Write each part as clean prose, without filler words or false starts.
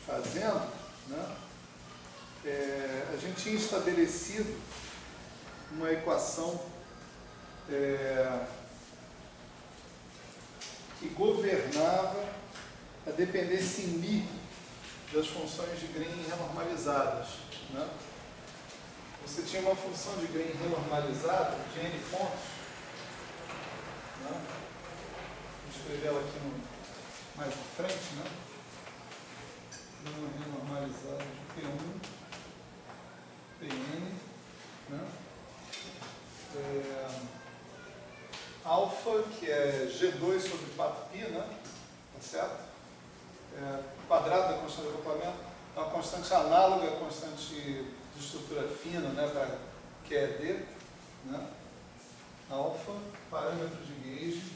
fazendo, né, a gente tinha estabelecido uma equação que governava a dependência em μ das funções de Green renormalizadas, né? Você tinha uma função de Green renormalizada de n pontos, né? Vou escrever ela aqui mais à frente, né? Uma renormalizada de P1, Pn, né? Alfa, que é G2 sobre 4π, né? Tá certo? Quadrado da constante de acoplamento é uma constante análoga à constante de estrutura fina, né? Que é D, né? Alfa, parâmetro de gauge,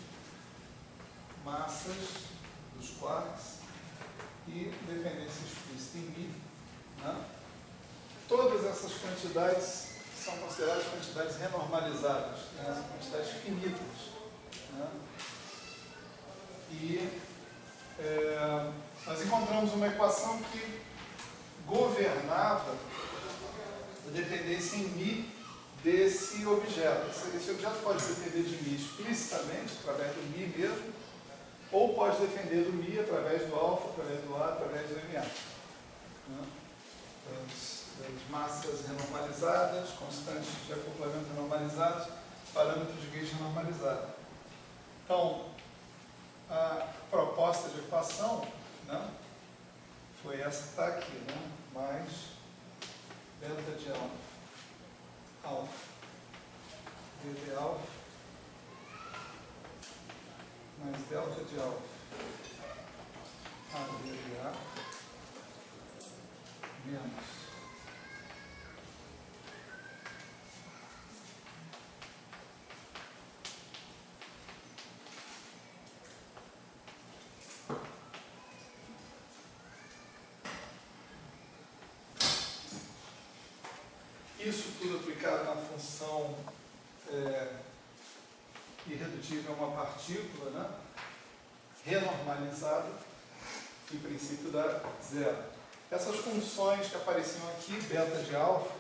massas dos quarks e dependência explícita em μ, né? Todas essas quantidades são consideradas quantidades renormalizadas, né? São quantidades finitas, né? E nós encontramos uma equação que governava a dependência em μ desse objeto. Esse objeto pode depender de μ explicitamente, através do μ mesmo, ou pode depender do μ através do alfa, através do A, através do MA. Né? As massas renormalizadas, constantes de acoplamento renormalizados, parâmetros de gauge renormalizado. Então, a proposta de equação, né, foi essa que está aqui, né, mais delta de alfa, d de alfa, mais delta de alfa, a d de A, menos isso tudo aplicado na função irredutível a uma partícula, né? Renormalizada, em princípio dá zero. Essas funções que apareciam aqui, delta de alfa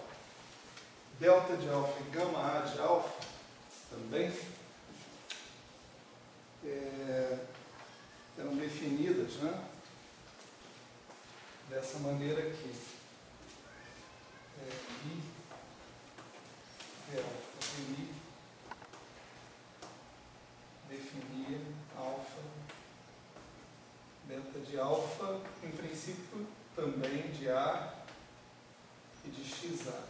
e gama A de alfa, também, eram definidas, né? Dessa maneira aqui. I alfa de I definia alfa, delta de alfa, em princípio também de A e de XA.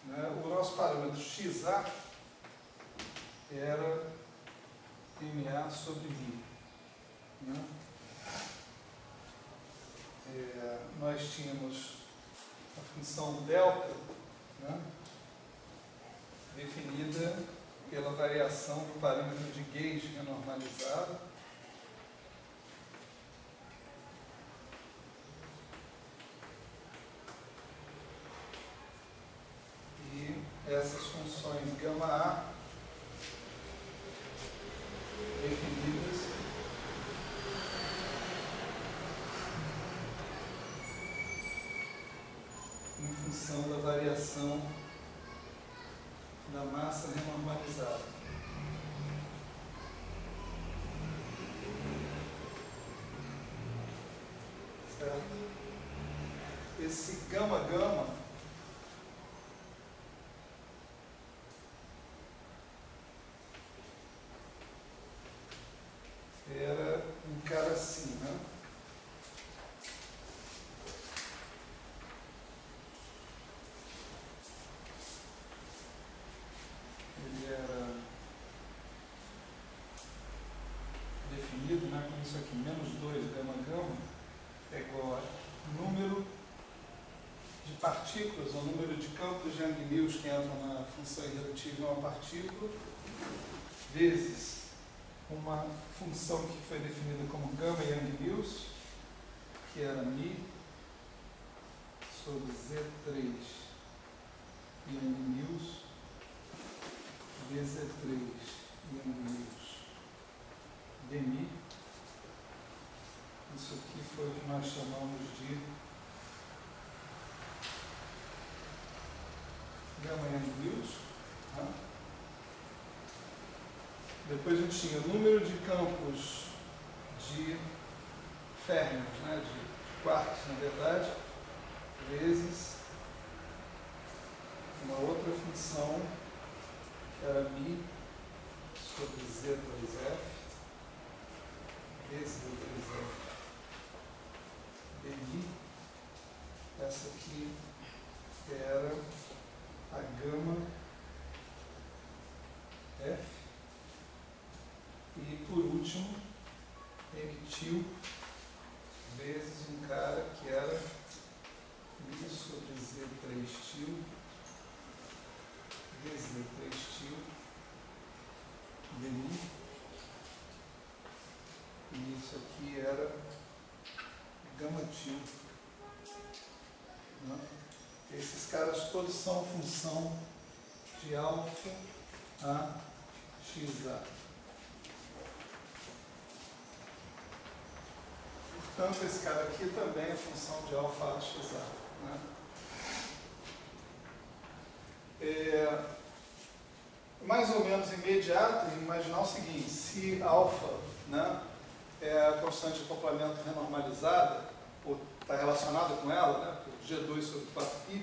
Né? O nosso parâmetro XA era MA sobre μ. Né? Nós tínhamos a função delta, né, definida pela variação do parâmetro de gauge renormalizado, e essas funções gama A definidas em função da variação da massa renormalizada. Certo? Esse gama-gama era um cara assim, né? Ele era definido, né, como isso aqui, menos 2 gama-gama é igual a número de partículas, ou número de campos de Young-Mills que entram na função irredutível a uma partícula, vezes uma função que foi definida como gama Young-Mills, que era μ sobre Z3 Young-Mills V3 Young-Mills dμ Isso aqui foi o que nós chamamos de gama n views. Tá? Depois a gente tinha o número de campos de férmions, né, de quarks, na verdade, vezes uma outra função que era μ sobre Z2F vezes Z2F dmi. Essa aqui era a gama F. E por último, emitiu vezes um cara que era μ sobre Z3 til vezes Z3 til dmi. E isso aqui era gama til. Né? Esses caras todos são função de alfa a xa. Portanto, esse cara aqui também é função de alfa a xa. Né? Mais ou menos imediato, imaginar o seguinte: se alfa, né, é a constante de acoplamento renormalizada, ou está relacionada com ela, né, G2 sobre 4π,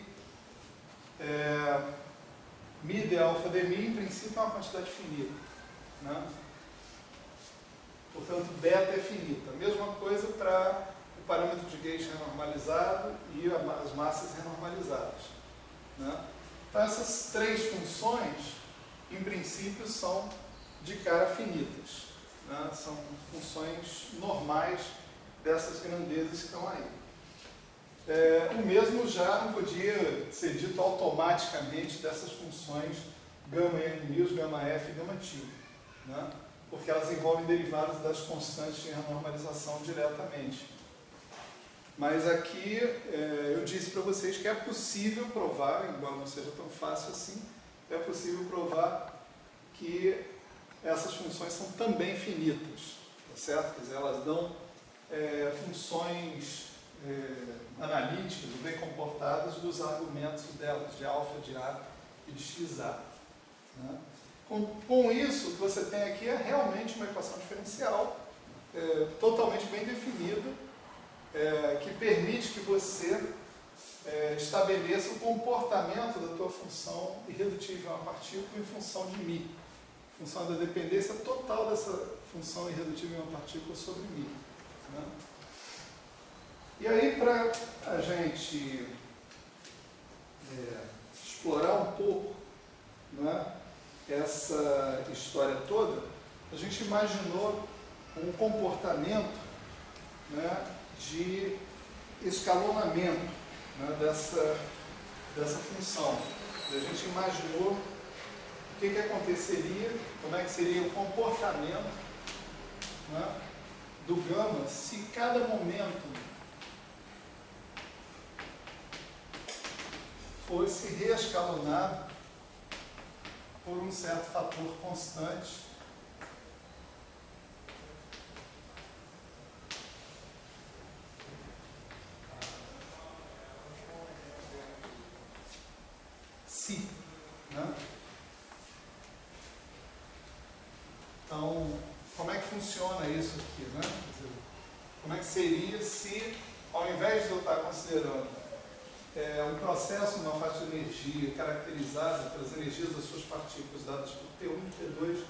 μ de alfa de μ, em princípio, é uma quantidade finita. Né? Portanto, beta é finita. Mesma coisa para o parâmetro de Gauge renormalizado e as massas renormalizadas. Né? Então, essas três funções, em princípio, são de cara finitas. Né? São funções normais dessas grandezas que estão aí. O mesmo já não podia ser dito automaticamente dessas funções gama n μ, gama f e gama til, né? Porque elas envolvem derivados das constantes de renormalização diretamente. Mas aqui eu disse para vocês que é possível provar, embora não seja tão fácil assim, é possível provar que essas funções são também finitas, tá certo? Quer dizer, elas dão funções analíticas, bem comportadas, dos argumentos delas, de alfa, de A e de XA. Né? Com isso, o que você tem aqui é realmente uma equação diferencial, totalmente bem definida, que permite que você estabeleça o comportamento da tua função irredutível a uma partícula em função de μ, função da dependência total dessa função irredutível a uma partícula sobre μ. Né? E aí, para a gente explorar um pouco, né, essa história toda, a gente imaginou um comportamento, né, de escalonamento, né, dessa função. A gente imaginou o que aconteceria, como é que seria o comportamento, né, do gama se cada momento fosse reescalonado por um certo fator constante si, né? Então, como é que funciona isso aqui, né? Quer dizer, como é que seria se, ao invés de eu estar considerando um processo numa faixa de energia caracterizada pelas energias das suas partículas dadas por T1, T2,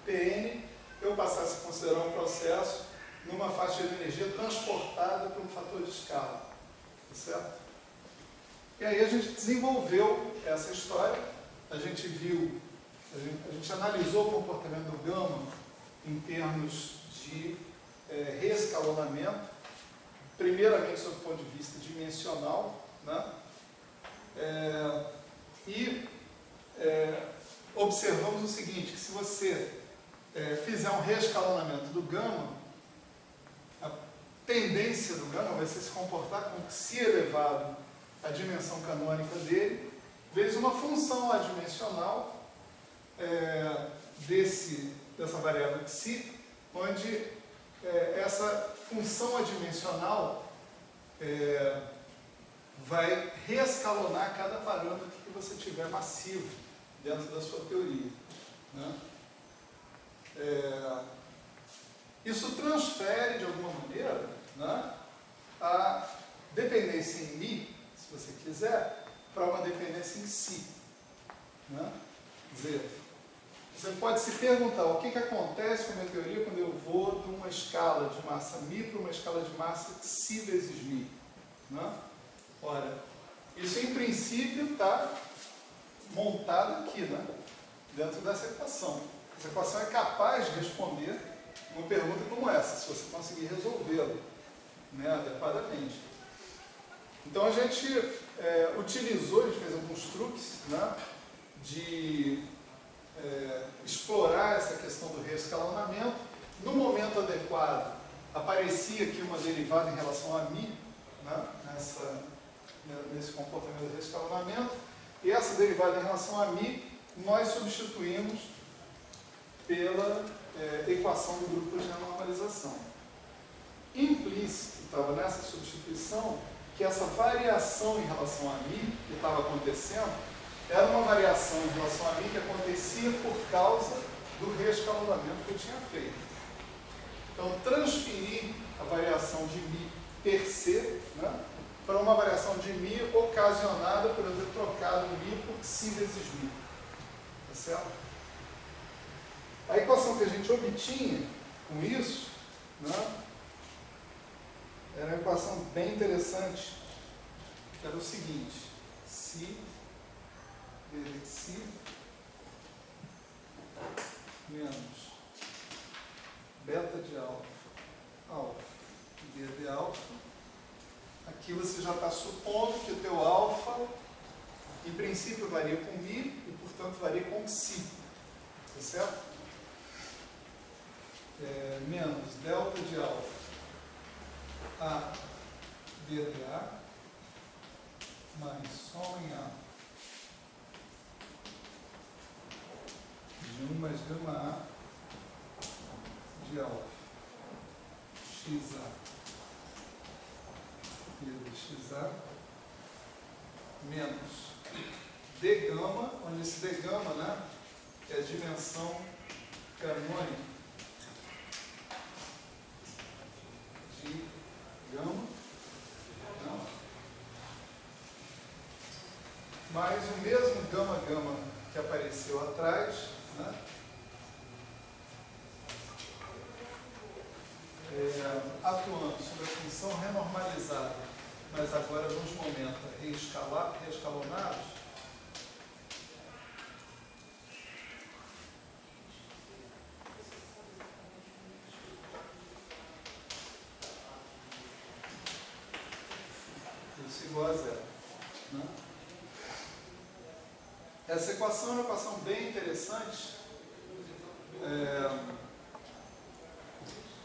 Tn, eu passasse a considerar um processo numa faixa de energia transportada por um fator de escala. Tá certo? E aí a gente desenvolveu essa história, a gente viu, a gente analisou o comportamento do gama em termos de reescalonamento, primeiramente sob o ponto de vista dimensional, né? Observamos o seguinte, que se você fizer um reescalonamento do gama, a tendência do gama vai ser se comportar como se elevado à dimensão canônica dele, vezes uma função adimensional dessa variável psi, onde essa função adimensional vai reescalonar cada parâmetro que você tiver massivo dentro da sua teoria, né? Isso transfere, de alguma maneira, né, a dependência em Mi, se você quiser, para uma dependência em Si, né? Quer dizer, você pode se perguntar o que acontece com a minha teoria quando eu vou de uma escala de massa Mi para uma escala de massa Si vezes Mi, né? Ora, isso em princípio está montado aqui, né, dentro dessa equação. Essa equação é capaz de responder uma pergunta como essa, se você conseguir resolvê-la, né, adequadamente. Então a gente utilizou, a gente fez alguns truques, né, de explorar essa questão do reescalonamento. No momento adequado, aparecia aqui uma derivada em relação a Mi, né, nesse comportamento de reescalonamento, e essa derivada em relação a Mi nós substituímos pela equação do grupo de renormalização. Implícito estava nessa substituição que essa variação em relação a Mi que estava acontecendo era uma variação em relação a Mi que acontecia por causa do reescalonamento que eu tinha feito. Então, transferir a variação de Mi per se, né, para uma variação de Mi ocasionada por eu ter trocado Mi por Si vezes Mi. Tá certo? A equação que a gente obtinha com isso, né, era uma equação bem interessante, que era o seguinte: Si vezes Si menos beta de alfa B de alfa. Aqui você já está supondo que o teu alfa, em princípio, varia com Mi e, portanto, varia com Si. Tá certo? Menos delta de alfa A B de A mais som em A de 1 mais gama A de alfa XA B de XA menos D gama, onde esse D gama, né, é a dimensão canônica de gama, não, mais o mesmo gama que apareceu atrás, né, atuando sobre a função renormalizada, mas agora nos momentos reescalonados, isso igual a zero, né? Essa equação é uma equação bem interessante,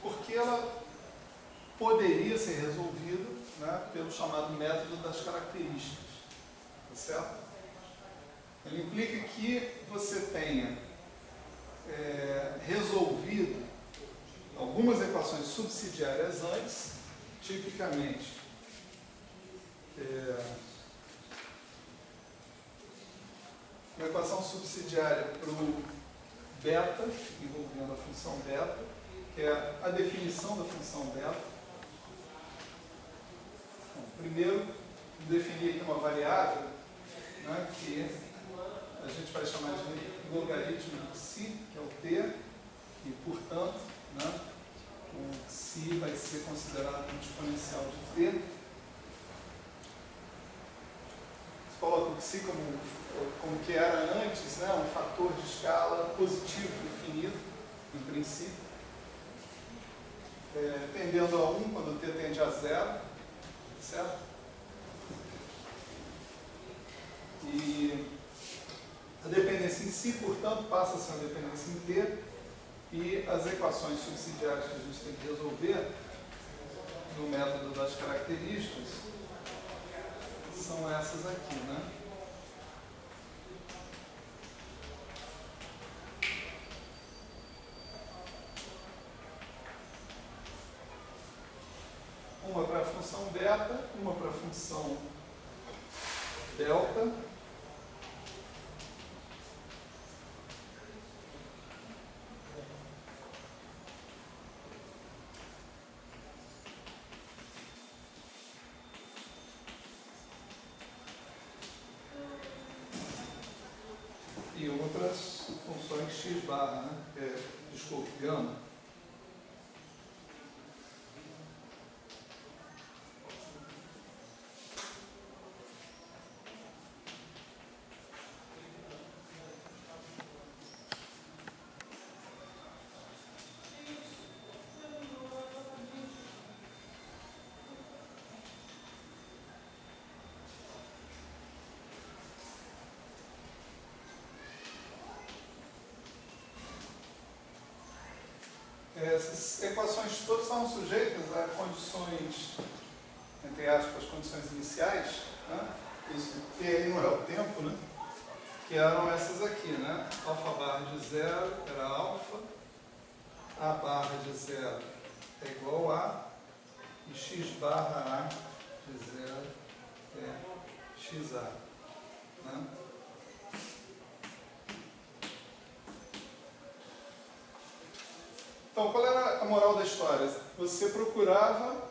porque ela poderia ser resolvida, né, pelo chamado método das características, tá certo? Ele implica que você tenha resolvido algumas equações subsidiárias antes, tipicamente uma equação subsidiária para o beta, envolvendo a função beta, que é a definição da função beta. Bom, primeiro, definir aqui uma variável, né, que a gente vai chamar de logaritmo de Si, que é o T, e, portanto, né, o Si vai ser considerado um exponencial de T. Você coloca o Si como que era antes, né, um fator de escala positivo definido, em princípio, tendendo a 1 quando o T tende a 0, certo? E a dependência em Si, portanto, passa a ser uma dependência em T, e as equações subsidiárias que a gente tem que resolver no método das características são essas aqui, né? uma para a função beta, uma para a função delta. E outras funções x barra, né? Desculpe, gama. Essas equações todas são sujeitas a condições, entre aspas, condições iniciais, né? Isso que aí não é o tempo, né? Que eram essas aqui, né? Alfa barra de zero era alfa, a barra de zero é igual a, e x barra a de zero é xa, né? Então, qual era a moral da história? Você procurava,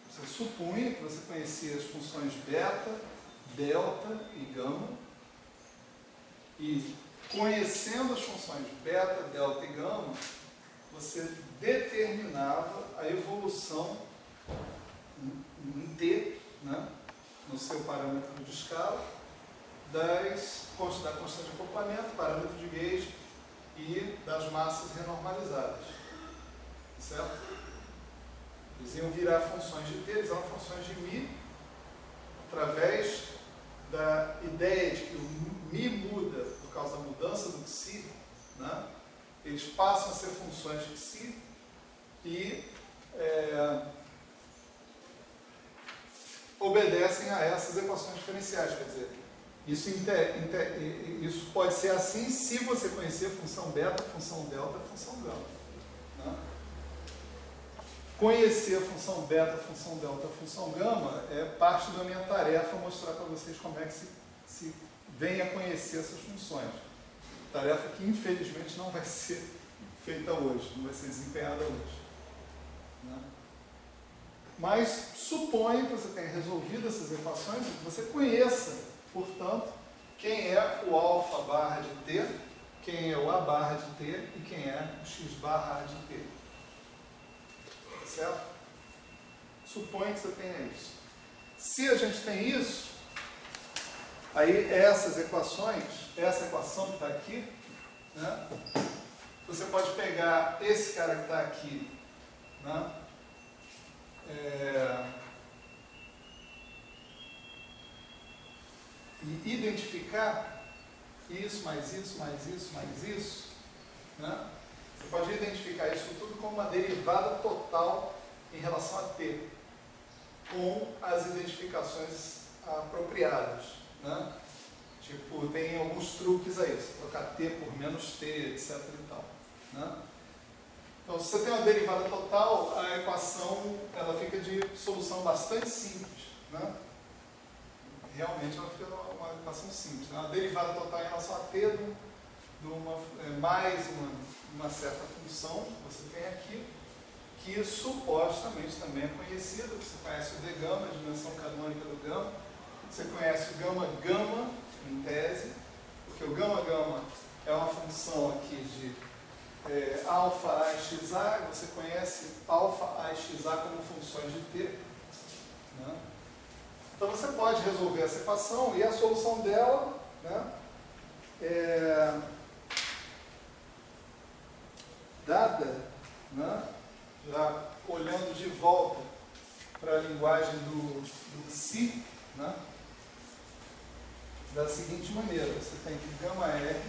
você supunha que você conhecia as funções beta, delta e gama, e conhecendo as funções beta, delta e gama, você determinava a evolução em T, né, no seu parâmetro de escala, da constante de acoplamento, parâmetro de gauge, e das massas renormalizadas, certo? Eles iam virar funções de T, eles eram funções de μ, através da ideia de que o μ muda por causa da mudança do psi, né? Eles passam a ser funções de psi e obedecem a essas equações diferenciais, quer dizer, isso pode ser assim se você conhecer a função beta, a função delta, a função gama, né? Conhecer a função beta, a função delta, a função gama é parte da minha tarefa mostrar para vocês como é que se vem a conhecer essas funções. Tarefa que infelizmente não vai ser feita hoje, não vai ser desempenhada hoje, né? Mas suponha que você tenha resolvido essas equações e que você conheça, portanto, quem é o alfa barra de t, quem é o a barra de t e quem é o x barra de t. Certo? Suponha que você tenha isso. Se a gente tem isso, aí essas equações, essa equação que está aqui, né, você pode pegar esse cara que está aqui, né, e identificar isso, mais isso, mais isso, mais isso, né? Você pode identificar isso tudo como uma derivada total em relação a t, com as identificações apropriadas, né? Tipo, tem alguns truques aí, você trocar t por menos t, etc e tal, né? Então, se você tem uma derivada total, a equação ela fica de solução bastante simples, né? Realmente ela fica uma equação simples, né? Uma derivada total em relação a t mais uma certa função que você tem aqui, que supostamente também é conhecida. Você conhece o d gama, a dimensão canônica do gama, você conhece o gama gama em tese, porque o gama gama é uma função aqui de alfa a x a, você conhece alfa a x a como funções de t, né? Então você pode resolver essa equação e a solução dela, né, dada, né, já olhando de volta para a linguagem do psi, né, da seguinte maneira: você tem que gama R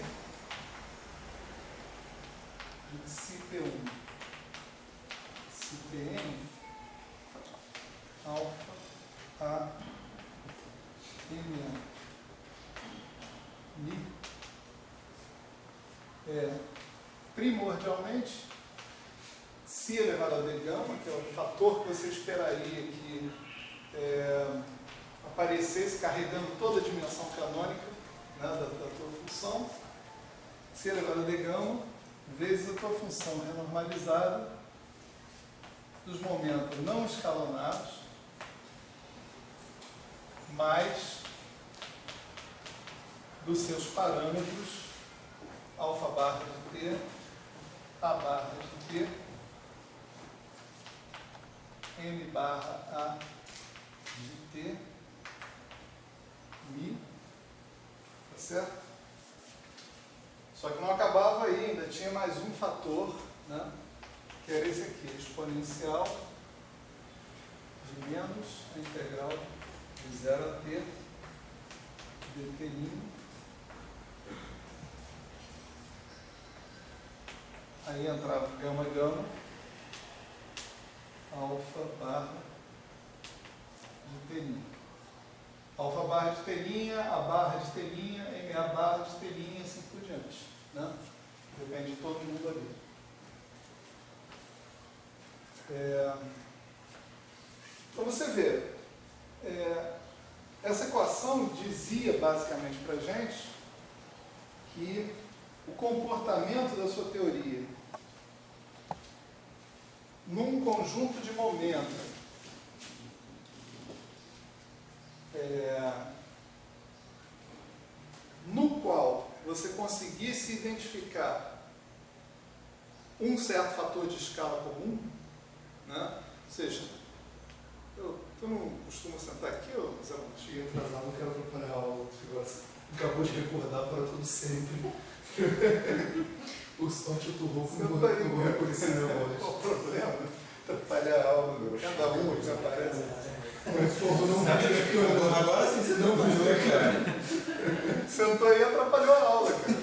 de psi P1, psi Pn, alfa a Mi primordialmente Ψ elevado a D gama, que é o fator que você esperaria que aparecesse carregando toda a dimensão canônica, né, da tua função, Ψ elevado a D gama, vezes a tua função renormalizada dos momentos não escalonados, mais dos seus parâmetros alfa barra de t, a barra de t, m barra a de t, mi, tá certo? Só que não acabava aí, ainda tinha mais um fator, né, que era esse aqui, exponencial de menos a integral de 0 a t dt'. Aí entrava gama gama, alfa barra de t'. Alfa barra de t', a barra de t', MA barra de t' e assim por diante. Né? Depende de todo mundo ali. Então você vê, essa equação dizia basicamente para a gente que o comportamento da sua teoria num conjunto de momentos no qual você conseguisse identificar um certo fator de escala comum, né? Ou seja, tu não costuma sentar aqui, ou Zé? Cheguei atrasado, não quero atrapalhar a aula. Acabou de recordar para todo sempre. Por sorte eu tô rouco, não vou reconhecer minha voz. Qual o problema? Atrapalhar a aula, cada um que aparece. Mas, porra, não agora sim você não viu, cara. Sentou aí e atrapalhou a aula, cara.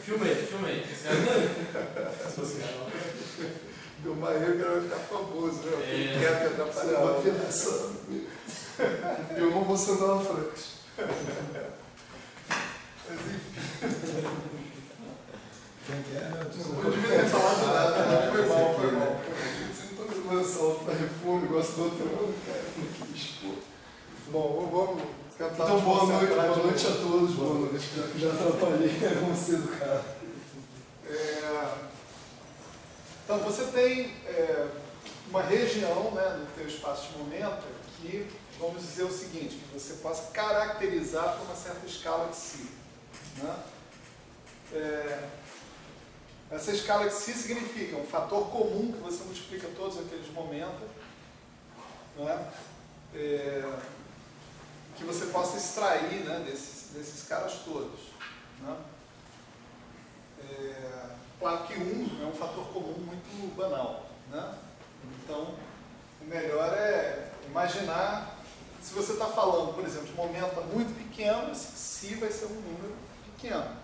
Filmei. Do Maio que vai ficar famoso, né? Quem quer que atrapalhar a aula. Eu não vou sentar na frente. Mas enfim. Não Não devia ter falado nada, foi mal. Você não tá me lançando para repor o negócio do outro, cara. Bom, vamos tentar. Então, boa noite a todos, boa noite. Já atrapalhei, vamos ser educados. Então, você tem uma região, né, no teu espaço de momento que, vamos dizer o seguinte, que você possa caracterizar por uma certa escala de si. Né? Essa escala de si significa um fator comum que você multiplica todos aqueles momentos, né, que você possa extrair, né, desses caras todos. Né? Claro que 1 é um fator comum muito banal. Né? Então, o melhor é imaginar, se você está falando, por exemplo, de momento muito pequeno, esse si vai ser um número pequeno.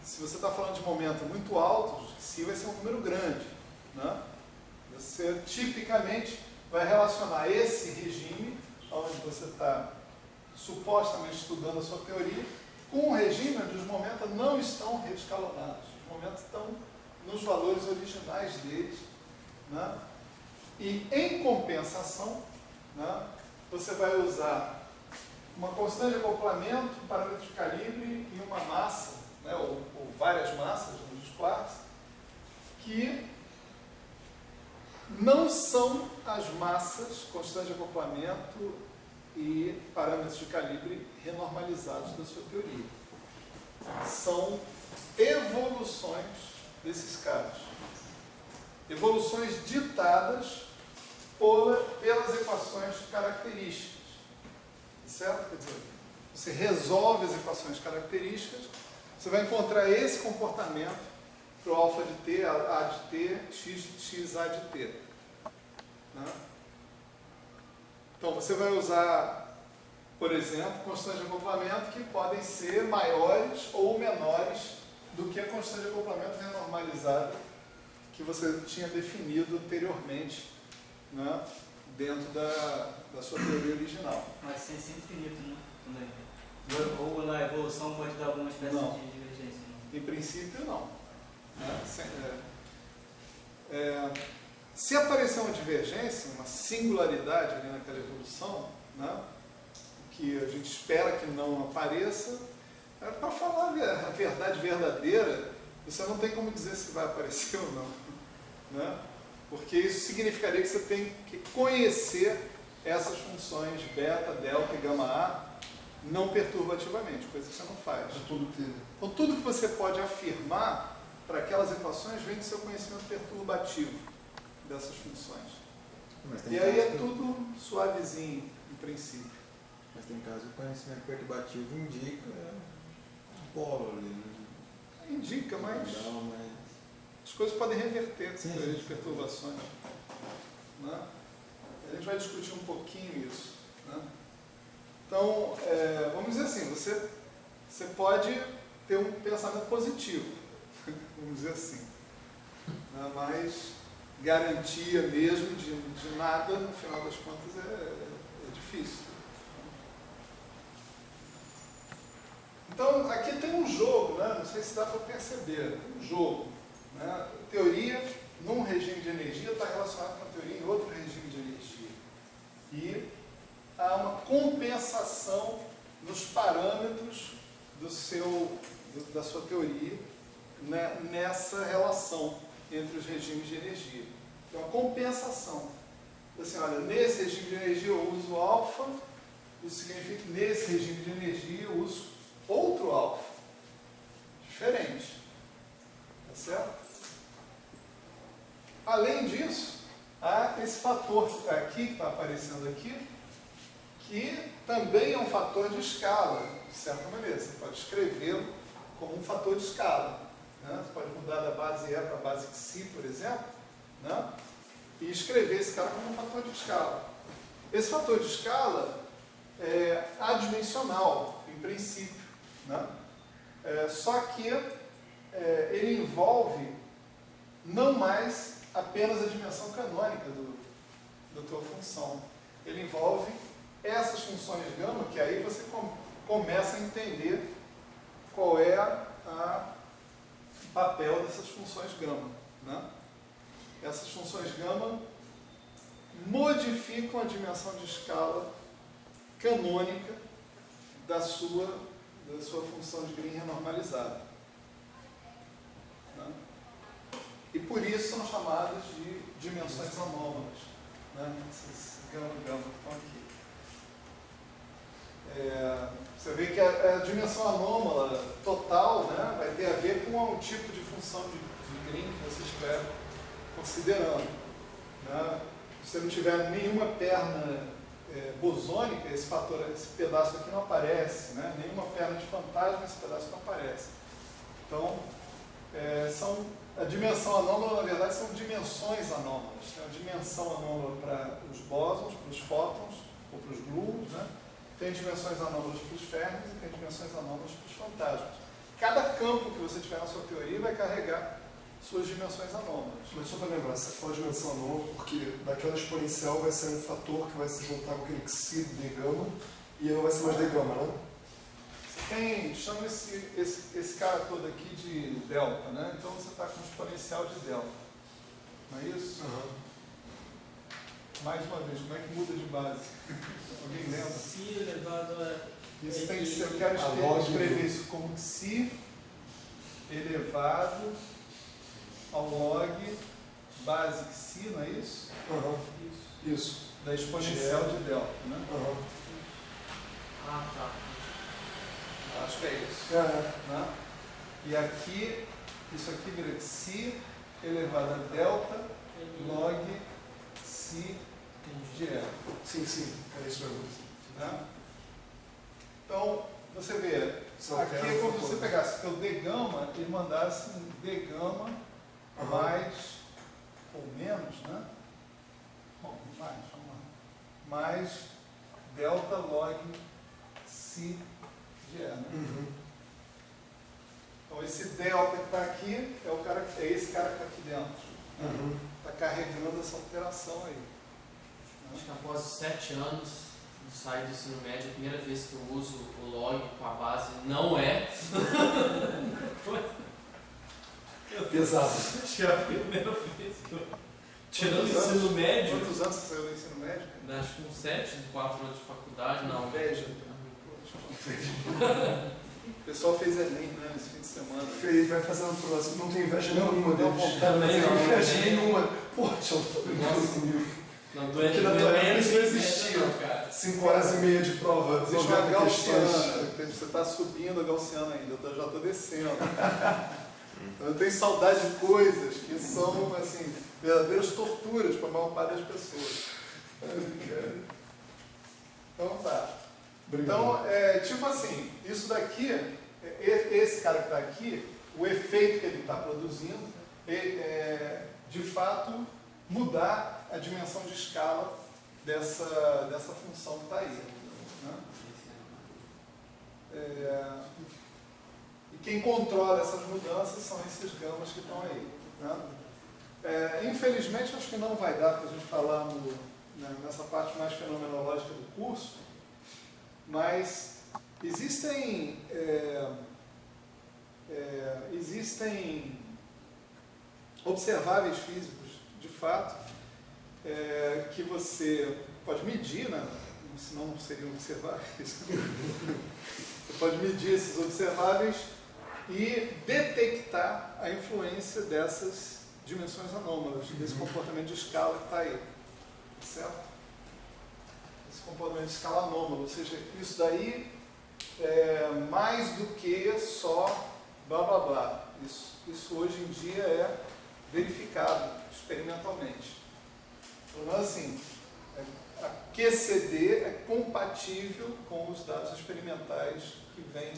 Se você está falando de momento muito alto, si vai ser um número grande. Né? Você tipicamente vai relacionar esse regime, onde você está supostamente estudando a sua teoria, com um regime onde os momentos não estão reescalonados. Os momentos estão nos valores originais deles. Né? E, em compensação, né, você vai usar uma constante de acoplamento, um parâmetro de calibre e uma massa, né, ou várias massas, nos quartos, que não são as massas, constante de acoplamento e parâmetros de calibre renormalizados da sua teoria. São evoluções desses caras. Evoluções ditadas pelas equações características. Certo? Quer dizer, você resolve as equações características, você vai encontrar esse comportamento para o alfa de t, a de t, x a de t. Né? Então, você vai usar, por exemplo, constantes de acoplamento que podem ser maiores ou menores do que a constante de acoplamento renormalizada que você tinha definido anteriormente, né, dentro da sua teoria original. Mas sem ser infinito, né? Também. Ou na evolução pode dar alguma espécie Não. de divergência? Não? Em princípio, não. Né? Se aparecer uma divergência, uma singularidade ali naquela evolução, né, que a gente espera que não apareça, para falar a verdade verdadeira, você não tem como dizer se vai aparecer ou não. Né? Porque isso significaria que você tem que conhecer essas funções beta, delta e gama A não perturbativamente, coisa que você não faz. Então tudo que você pode afirmar para aquelas equações vem do seu conhecimento perturbativo dessas funções. E aí é tudo suavezinho, em princípio. Mas tem caso que o conhecimento perturbativo indica um polo ali, né? Indica, mas Não, mas... as coisas podem reverter Sim, teoria de sim. perturbações. Né? A gente vai discutir um pouquinho isso. Né? Então, vamos dizer assim, você pode ter um pensamento positivo, vamos dizer assim. Né? Mas garantia mesmo de nada, no final das contas, é difícil. Então, aqui tem um jogo, né? Não sei se dá para perceber, tem um jogo. Né? A teoria, num regime de energia, está relacionada com a teoria em outro regime de energia. E há uma compensação nos parâmetros da sua teoria, né? Nessa relação entre os regimes de energia. É uma compensação. Assim, olha, nesse regime de energia eu uso alfa, isso significa que nesse regime de energia eu uso outro alfa, diferente. Tá certo? Além disso, há esse fator que está aqui, que está aparecendo aqui, que também é um fator de escala, de certa maneira. Você pode escrevê-lo como um fator de escala. Né? Você pode mudar da base E para a base Xi, por exemplo, né? E escrever esse cara como um fator de escala. Esse fator de escala é adimensional, em princípio. Né? Só que ele envolve não mais apenas a dimensão canônica da tua função. Ele envolve essas funções gama, que aí você começa a entender qual é o papel dessas funções gama. Né? Essas funções gama modificam a dimensão de escala canônica da sua função de Green renormalizada. Né? E por isso são chamadas de dimensões anômalas. Né? Essas gama que estão aqui. Você vê que a dimensão anômala total, né, vai ter a ver com o tipo de função de Green que você estiver considerando. Né? Se você não tiver nenhuma perna bosônica, esse pedaço aqui não aparece. Né? Nenhuma perna de fantasma, esse pedaço não aparece. Então, a dimensão anômala, na verdade, são dimensões anômalas. Tem uma dimensão anômala para os bósons, para os fótons ou para os gluons, né? Tem dimensões anômalas para os fermions e tem dimensões anômalas para os fantasmas. Cada campo que você tiver na sua teoria vai carregar suas dimensões anômalas. Mas só para lembrar, você fala dimensão anômala porque daquela exponencial vai ser um fator que vai se juntar com aquele xi de gama e aí não vai ser mais de gama, né? Chama esse cara todo aqui de delta, né? Então você está com um exponencial de delta. Não é isso? Uhum. Mais uma vez, como é que muda de base? Alguém lembra? Si elevado a... Isso tem que ser, eu quero escrever isso como xi elevado ao log base xi, não é isso? Uhum. Isso. Da exponencial de delta, né? Uhum. Ah, tá. Acho que é isso. Né? E aqui, isso aqui vira xi elevado a delta log xi de E. Sim, é isso mesmo. Né? Então, você vê, Só aqui é como se você pegasse o teu d gama e mandasse um d gama mais ou menos, né? Bom, mais, vamos lá. Mais delta log xi de E. Né? Uhum. Então, esse delta que está aqui é esse cara que está aqui dentro. Uhum. Está carregando essa alteração aí. Acho que após 7 anos de sair do ensino médio, a primeira vez que eu uso o log com a base não é. Pesado. Acho que é a primeira vez que eu. Tirando o Quantos ensino anos? médio, Quantos anos você saiu do ensino médio? acho que uns 7, 4 anos de faculdade, não. Inveja. O pessoal fez Enem, né, esse fim de semana. Fez, vai fazer no próximo. Não tem inveja nenhuma não, deles. não, também Não tem não, inveja também. nenhuma. Pô, tchau, tô brincando comigo. Não, do Porque na tua época isso não existia. não, cara. 5 horas e meia de prova, Existe uma 90 questões. gaussiana, você está subindo a gaussiana ainda, eu já estou descendo. Eu tenho saudade de coisas que são, assim, verdadeiras torturas para a maior parte das pessoas. Então tá. Então, tipo assim, isso daqui, esse cara que está aqui, o efeito que ele está produzindo é, de fato, mudar a dimensão de escala dessa função que está aí. Né? E quem controla essas mudanças são esses gamas que estão aí. Né? Infelizmente, acho que não vai dar para a gente falar nessa parte mais fenomenológica do curso, mas existem observáveis físicos, de fato, que você pode medir, né? Senão não seriam observáveis. Você pode medir esses observáveis e detectar a influência dessas dimensões anômalas, desse comportamento de escala que está aí. Certo? Esse comportamento de escala anômala, ou seja, isso daí é mais do que só blá blá blá. Isso hoje em dia é verificado experimentalmente. Então, assim, a QCD é compatível com os dados experimentais que vêm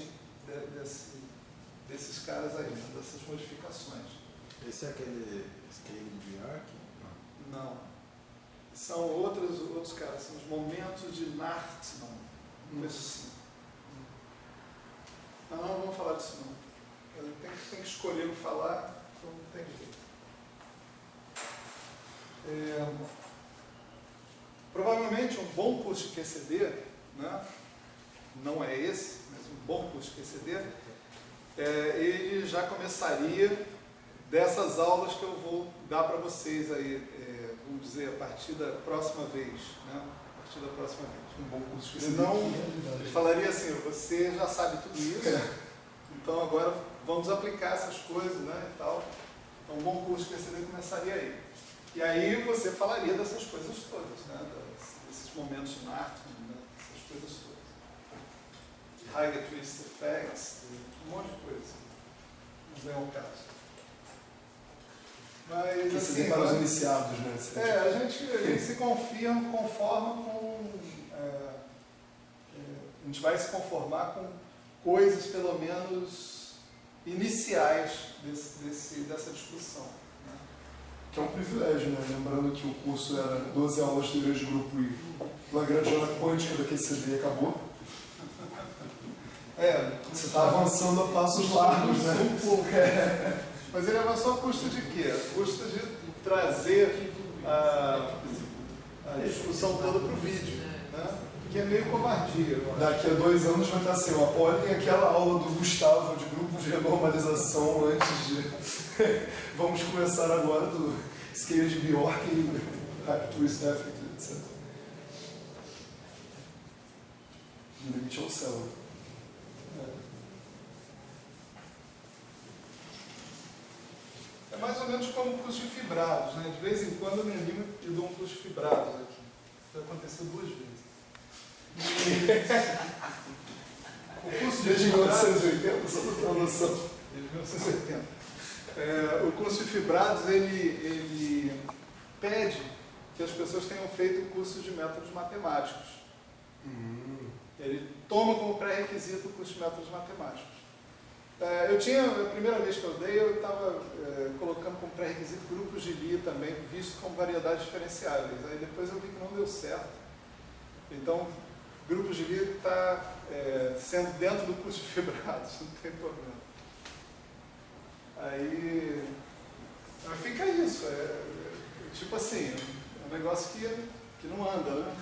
desses caras aí, dessas modificações. Esse é aquele scale de Bjork? Não. São outros caras, são os momentos de Nartman. Coisa assim. Não vamos falar disso não. Tem que escolher o que falar, então não tem jeito. Provavelmente um bom curso de QCD, né? Não é esse, mas um bom curso de QCD, ele já começaria dessas aulas que eu vou dar para vocês aí, vamos dizer, a partir da próxima vez, né? A partir da próxima vez. Um bom curso de Senão, ele falaria assim, você já sabe tudo isso, então agora vamos aplicar essas coisas, né, e tal. Então um bom curso de QCD começaria aí. E aí você falaria dessas coisas todas, né, desses momentos de Nartman, né, essas coisas todas. Higher twist effects, um monte de coisa. Não vem ao caso. Mas, QCD assim, para os iniciados, né? a gente se conforma com... a gente vai se conformar com coisas, pelo menos, iniciais dessa discussão. Né? Que é um privilégio, né? Lembrando que o curso era 12 aulas de teoria de grupo e Lagrangiana quântica da QCD acabou. Você está avançando a passos largos, né? Um pouco. Mas ele avançou a custo de quê? A custo de trazer a discussão toda para o vídeo, né? Que é meio covardia. Daqui a 2 anos vai estar assim, ó, olhem aquela aula do Gustavo de grupos de renormalização antes de... Vamos começar agora do scale de Bjork e twist effect, etc. No limite ao céu. É mais ou menos como o curso de fibrados, né? De vez em quando eu me animo e dou um curso de fibrados aqui. Isso aconteceu 2 vezes. O curso de Desde fibrados... 1980, só para ter uma noção. Desde 1980. O curso de fibrados, ele pede que as pessoas tenham feito o curso de métodos matemáticos. Ele toma como pré-requisito o curso de métodos matemáticos. A primeira vez que eu dei, eu estava colocando como pré-requisito grupos de Lie também, visto como variedades diferenciáveis. Aí depois eu vi que não deu certo. Então, grupos de Lie está sendo dentro do curso de fibrados, não tem problema. Aí fica isso, tipo assim, é um negócio que não anda, né?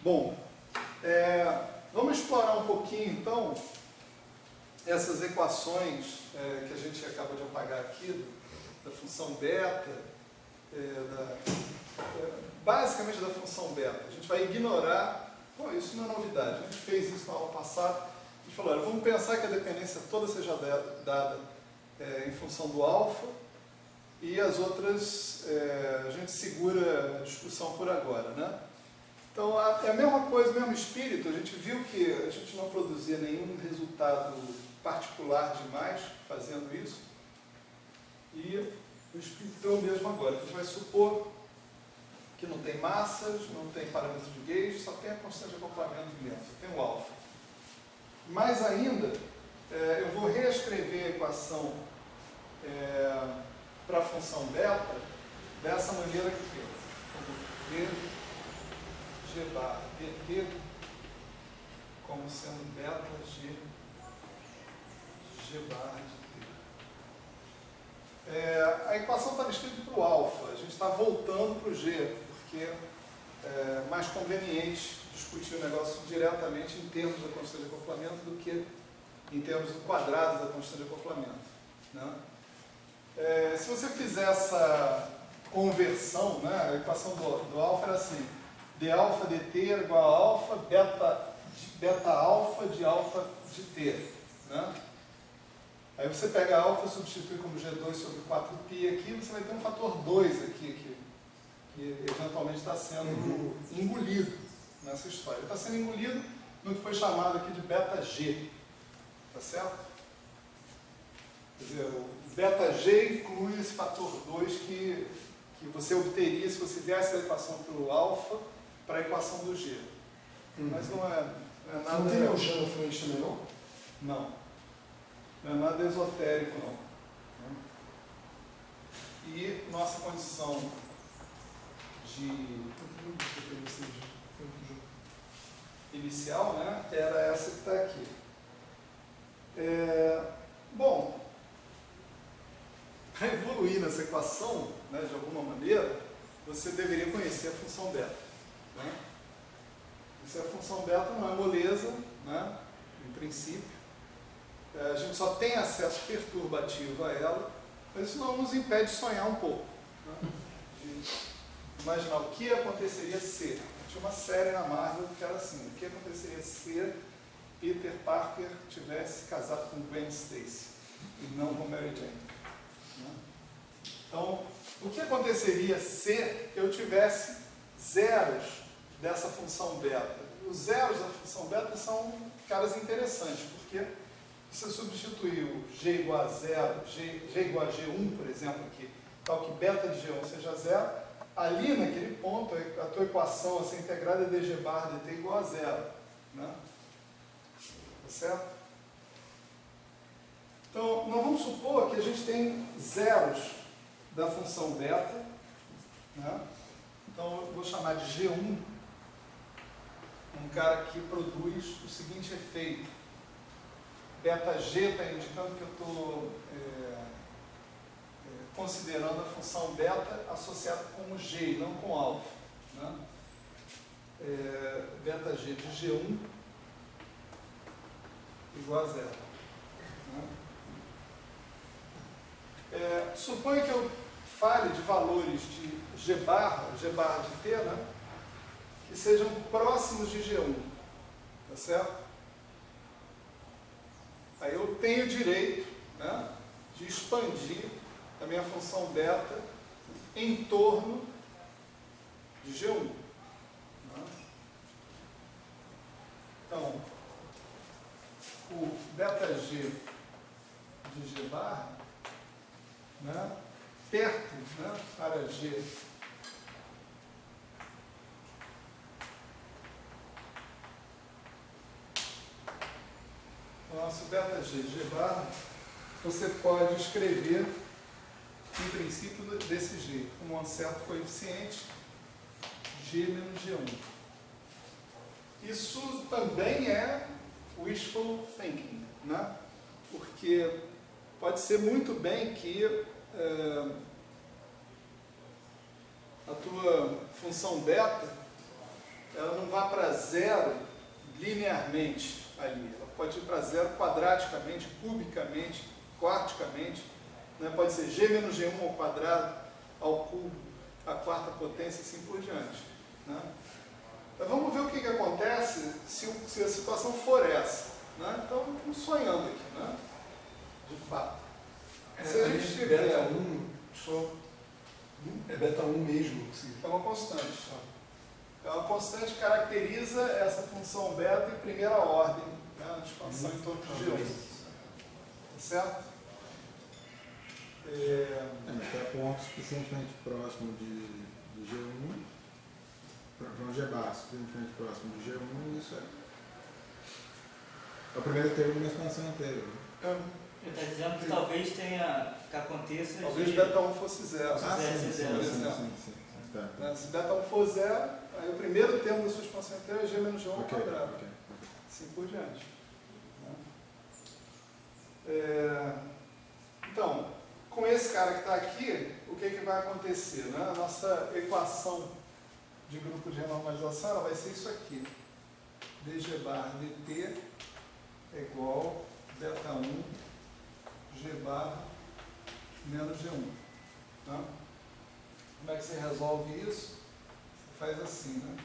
Bom, vamos explorar um pouquinho então essas equações que a gente acaba de apagar aqui, da função beta, basicamente da função beta. A gente vai ignorar, isso não é novidade, a gente fez isso na aula passada, a gente falou, olha, vamos pensar que a dependência toda seja dada em função do alfa, e as outras a gente segura a discussão por agora, né? Então é a mesma coisa, o mesmo espírito, a gente viu que a gente não produzia nenhum resultado particular demais fazendo isso, e o espírito é o mesmo agora. A gente vai supor que não tem massas, não tem parâmetro de gauge, só tem a constante de acoplamento dentro, tem o alfa. Mais ainda, eu vou reescrever a equação para a função beta dessa maneira aqui, G barra dt como sendo beta G barra de t. A equação estava escrita para o alfa, a gente está voltando para o G, porque é mais conveniente discutir o negócio diretamente em termos da constante de acoplamento do que em termos do quadrado da constante de acoplamento, né? Se você fizer essa conversão, né, a equação do alfa era assim, d alfa dt era igual a alfa, beta alfa de t, né? Aí você pega a alfa e substitui como G2 sobre 4π aqui, você vai ter um fator 2 aqui, que eventualmente está sendo engolido nessa história. Está sendo engolido no que foi chamado aqui de beta G, tá certo? Quer dizer, o beta G inclui esse fator 2 que você obteria se você viesse a equação para o alfa para a equação do G. Mas não é nada... Não tem o G na frente também, não? Não. Não é nada esotérico, não. E nossa condição de inicial, né, era essa que está aqui. Bom, para evoluir nessa equação, né, de alguma maneira, você deveria conhecer a função beta, né? Se a função beta não é moleza, né, em princípio, a gente só tem acesso perturbativo a ela, mas isso não nos impede de sonhar um pouco, né? De imaginar o que aconteceria se. Tinha uma série na Marvel que era assim, o que aconteceria se Peter Parker tivesse casado com Gwen Stacy e não com Mary Jane, né? Então, o que aconteceria se eu tivesse zeros dessa função beta? Os zeros da função beta são caras interessantes, porque você substituiu G igual a 0, G igual a G1, por exemplo, aqui, tal que beta de G1 seja 0, ali naquele ponto, a tua equação a ser integrada é dg barra dt igual a 0, né? Tá certo? Então, nós vamos supor que a gente tem zeros da função beta, né? Então, eu vou chamar de G1, um cara que produz o seguinte efeito. Beta G está indicando que eu estou considerando a função beta associada com o G, não com alfa, né? Beta G de G1 igual a 0. Né? Suponha que eu fale de valores de G barra de T, né, que sejam próximos de G1, tá certo? Aí eu tenho o direito, né, de expandir a minha função beta em torno de G1. Né? Então, o beta G de G barra, né, perto, né, para G nosso beta G, G barra, você pode escrever em princípio desse jeito, com um certo coeficiente G menos G1. Isso também é wishful thinking, né? Porque pode ser muito bem que a tua função beta ela não vá para 0 linearmente ali. Ela pode ir para zero quadraticamente, cubicamente, quarticamente. Né? Pode ser g menos g1 ao quadrado, ao cubo, a quarta potência, assim por diante. Né? Então vamos ver o que acontece se a situação for essa. Né? Então, vamos sonhando aqui, né? De fato. Se a gente tiver... Beta 1, só... É beta 1 mesmo. Assim. É uma constante. É uma constante que caracteriza essa função beta em primeira ordem, né? A expansão em torno de G1. Tá certo? Mas está ponto suficientemente próximo de G1, para um G bar suficientemente próximo de G1, isso é o primeiro termo de uma expansão inteira. Né? Ele está dizendo que talvez tenha, que aconteça Talvez de... beta 1 fosse zero. Sim. Tá. Né? Se beta 1 for zero, aí o primeiro termo da sua expansão inteira é G menos G1 ao quadrado. Ok. Assim por diante. Então, com esse cara que está aqui, o que vai acontecer? Né? A nossa equação de grupo de renormalização ela vai ser isso aqui. dg bar dt é igual beta 1 g bar menos G1. Tá? Como é que você resolve isso? Você faz assim, né?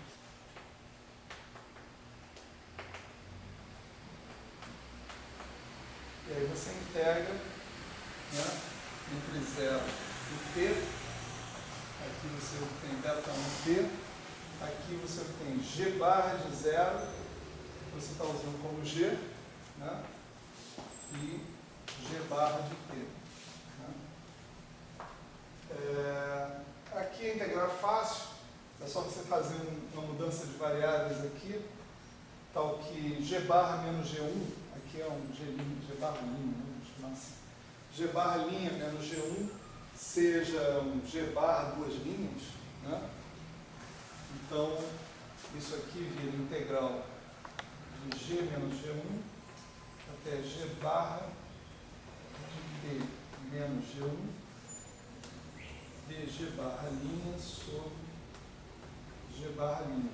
E aí você integra, né, entre 0 e t. Aqui você obtém beta 1t. Aqui você obtém g barra de 0. Você está usando como g. Né, e g barra de t. Né. Aqui a integral é fácil. É só você fazer uma mudança de variáveis aqui. Tal que g barra menos g1. Aqui é um G barra linha, vamos chamar assim. G barra linha menos G1 seja um G barra duas linhas, né? Então, isso aqui vira integral de G menos G1 até G barra de T menos G1 de G barra linha sobre G barra linha.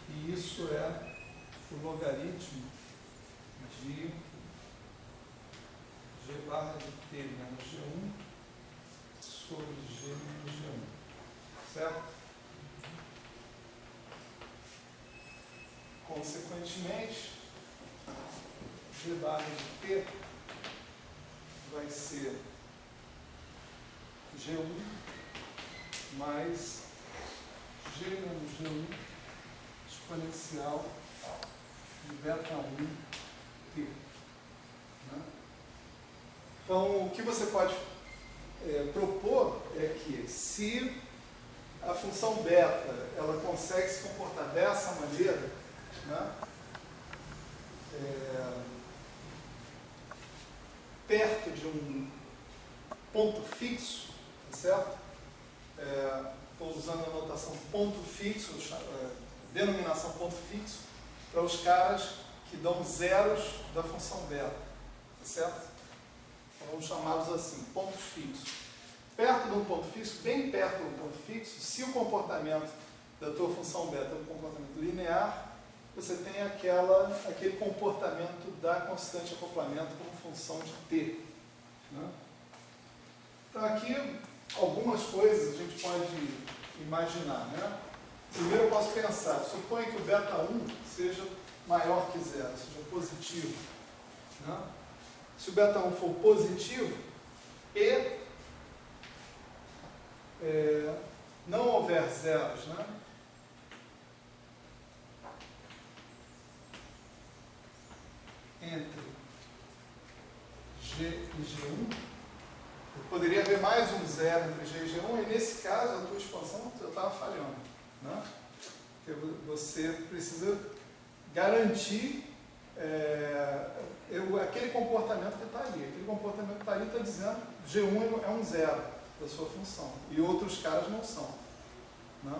E isso é o logaritmo de G barra de T menos G1 sobre G menos G1. Certo? Consequentemente, G barra de T vai ser G1 mais G menos G1 exponencial de beta 1t. Né? Então, o que você pode propor é que se a função beta ela consegue se comportar dessa maneira, né, perto de um ponto fixo, tá certo? Estou usando a notação ponto fixo, denominação ponto fixo, para os caras que dão zeros da função beta, tá certo? Então, vamos chamá-los assim, pontos fixos. Perto de um ponto fixo, bem perto do ponto fixo, se o comportamento da tua função beta é um comportamento linear, você tem aquele comportamento da constante de acoplamento como função de t. Né? Então aqui, algumas coisas a gente pode imaginar. Né? Primeiro eu posso pensar, suponha que o beta 1 seja maior que zero, seja positivo. Né? Se o beta 1 for positivo e não houver zeros, né? Entre G e G1, poderia haver mais um zero entre G e G1, e nesse caso a tua expansão já estava falhando. Né? Porque você precisa garantir aquele comportamento que está ali. Aquele comportamento que está ali está dizendo que G1 é um zero da sua função, e outros caras não são. Né?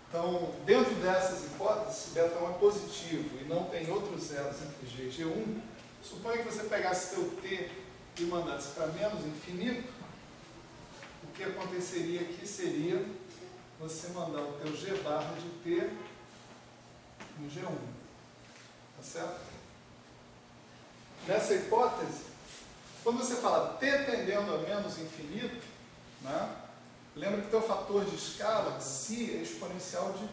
Então, dentro dessas hipóteses, se beta 1 é positivo e não tem outros zeros entre G e G1, suponha que você pegasse teu T e mandasse para menos infinito, o que aconteceria aqui seria você mandar o teu G barra de T no G1. Tá certo? Nessa hipótese, quando você fala t tendendo a menos infinito, né, lembra que teu fator de escala, si, é exponencial de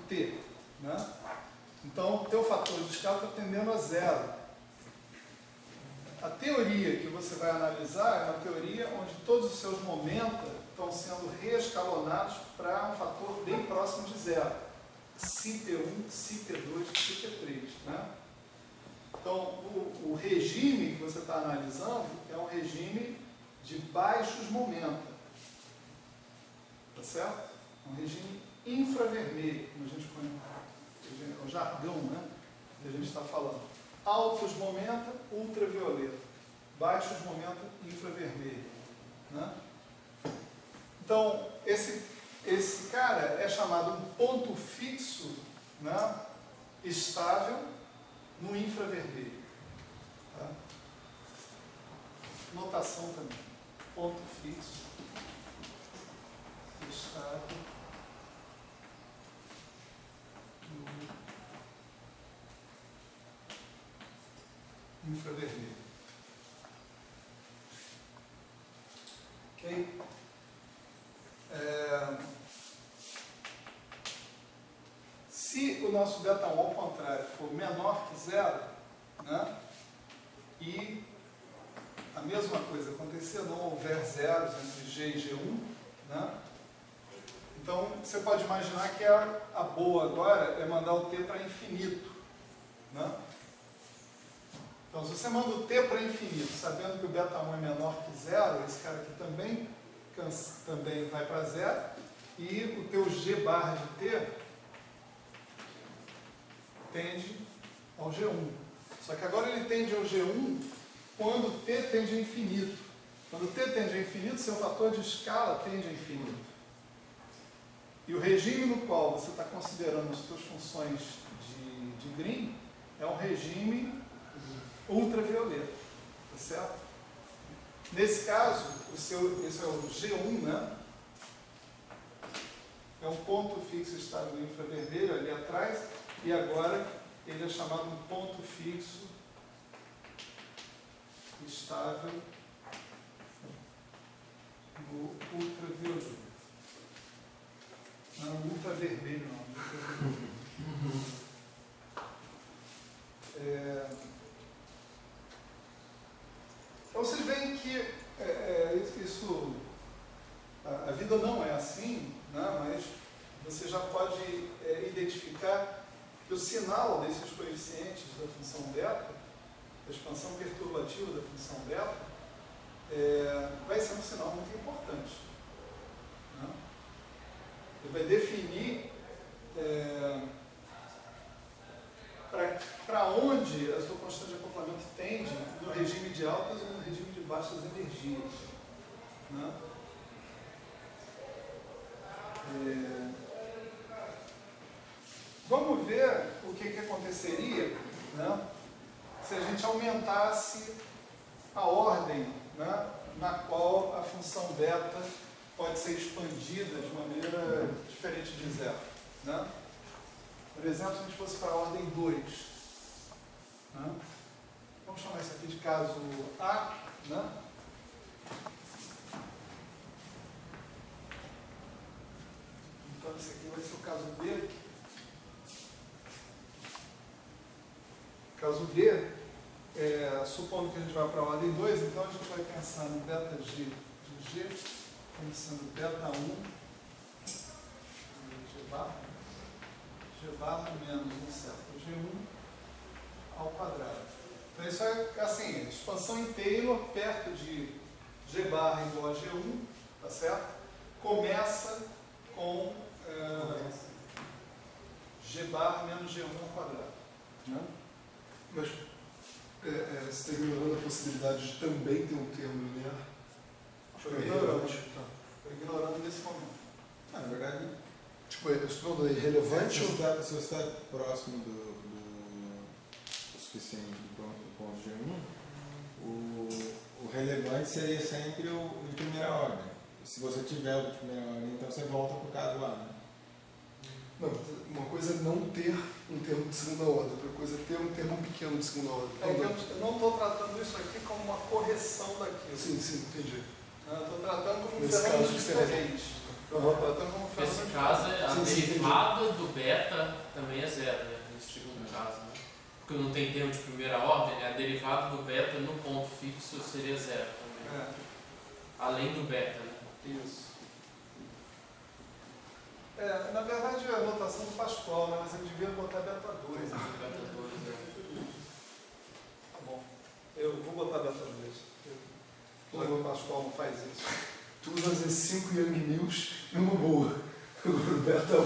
t. Né? Então, teu fator de escala está tendendo a zero. A teoria que você vai analisar é uma teoria onde todos os seus momentos estão sendo reescalonados para um fator bem próximo de zero. Si T1, Si T2, Si T3. Né? Então, o regime que você está analisando é um regime de baixos momentos. Tá certo? Um regime infravermelho, como a gente conhece. É o jargão, né? Que a gente está falando. Altos momentos, ultravioleta. Baixos momentos, infravermelho. Né? Então, esse cara é chamado um ponto fixo, né, estável no infravermelho. Tá? Notação também. Ponto fixo estável no infravermelho. Ok? Se o nosso beta 1 ao contrário for menor que zero, né, e a mesma coisa acontecer, não houver zeros entre G e G1, né, então você pode imaginar que a boa agora é mandar o t para infinito. Né? Então, se você manda o t para infinito, sabendo que o beta 1 é menor que zero, esse cara aqui também vai para zero, e o teu g barra de t tende ao G1. Só que agora ele tende ao G1 quando t tende a infinito. Quando t tende a infinito, seu fator de escala tende a infinito. E o regime no qual você está considerando as suas funções de Green é um regime ultravioleta. Tá certo? Nesse caso, esse é o G1, né? É um ponto fixo estável no infravermelho ali atrás, e agora ele é chamado um ponto fixo estável no ultravioleta. Não, ultravermelho não. Ultravermelho. Então vocês veem que a vida não é assim, né? Mas você já pode identificar que o sinal desses coeficientes da função beta, da expansão perturbativa da função beta, vai ser um sinal muito importante. Né? Ele vai definir para onde a sua constante de acoplamento tende no regime de altas e no regime de baixas energias. Né? Vamos ver o que aconteceria, né, se a gente aumentasse a ordem, né, na qual a função beta pode ser expandida de maneira diferente de zero. Né? Por exemplo, se a gente fosse para a ordem 2. Né? Vamos chamar isso aqui de caso A. Né? Então, esse aqui vai ser o caso B. Caso B, supondo que a gente vai para a ordem 2, então a gente vai pensar no beta G de G, como sendo beta 1, G barra menos um certo G1 ao quadrado. Então isso é assim, expansão em Taylor perto de G barra igual a G1, tá certo? Começa com G barra menos G1 ao quadrado. Né? Mas você está ignorando a possibilidade de também ter um termo linear? Estou ignorando nesse momento. Na verdade, Tipo, eu estou falando irrelevante se ou... você está próximo do suficiente do ponto G1, o relevante seria sempre o de primeira ordem. Se você tiver o de primeira ordem, então você volta para o caso A. Né? Não, uma coisa é não ter um termo de segunda ordem, outra coisa é ter um termo pequeno de segunda ordem. É que eu não estou tratando isso aqui como uma correção daquilo. Sim, entendi. Eu estou tratando como um Nesse fenômeno caso, diferente. Estou tratando como um fenômeno Nesse caso, a Sim, sim, derivada do beta também é zero, né? Nesse segundo caso, né? Porque não tem termo de primeira ordem, né? A derivada do beta no ponto fixo seria zero também. É, Além do beta, né? isso. Na verdade é a notação do Pascoal, né? Mas eu devia botar beta 2. Beta 2, né? Tá bom. Eu vou botar beta 2. Já que o Pascoal não faz isso. Tu usa Z5 Young News numa boa. O beta 1.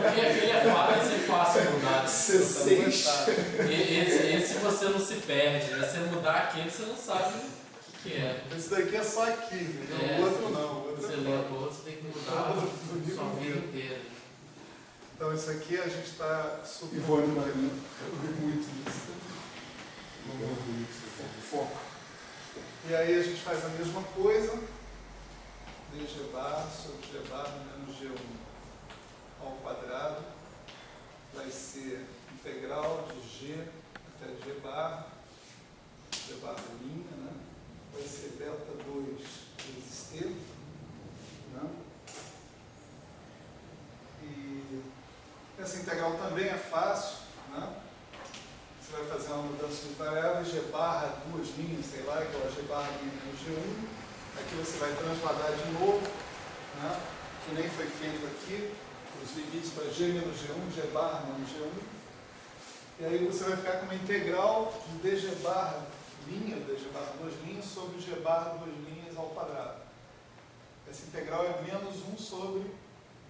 Porque aquele é fácil mudar. Né? C6. Esse você não se perde, né? Se mudar aquele, você não sabe o que é. Esse daqui é só aqui, entendeu? É, O outro não. O outro Você é lê fora. o outro, você tem que mudar sua vida inteira. Então isso aqui a gente está super. Ivone Maria. Eu vi muito disso. Foco. E aí a gente faz a mesma coisa. dg bar sobre g bar menos g1 ao quadrado. Vai ser integral de g até g bar linha, né? Vai ser beta 2 vezes t, né? E essa integral também é fácil, né? Você vai fazer uma mudança de variável, g barra duas linhas, sei lá, igual a g barra linha menos g1. Aqui você vai transladar de novo, né? Que nem foi feito aqui, os limites para g menos g1, g barra menos g1. E aí você vai ficar com uma integral de dg barra linha, dg barra duas linhas, sobre g barra duas linhas ao quadrado. Essa integral é menos 1 sobre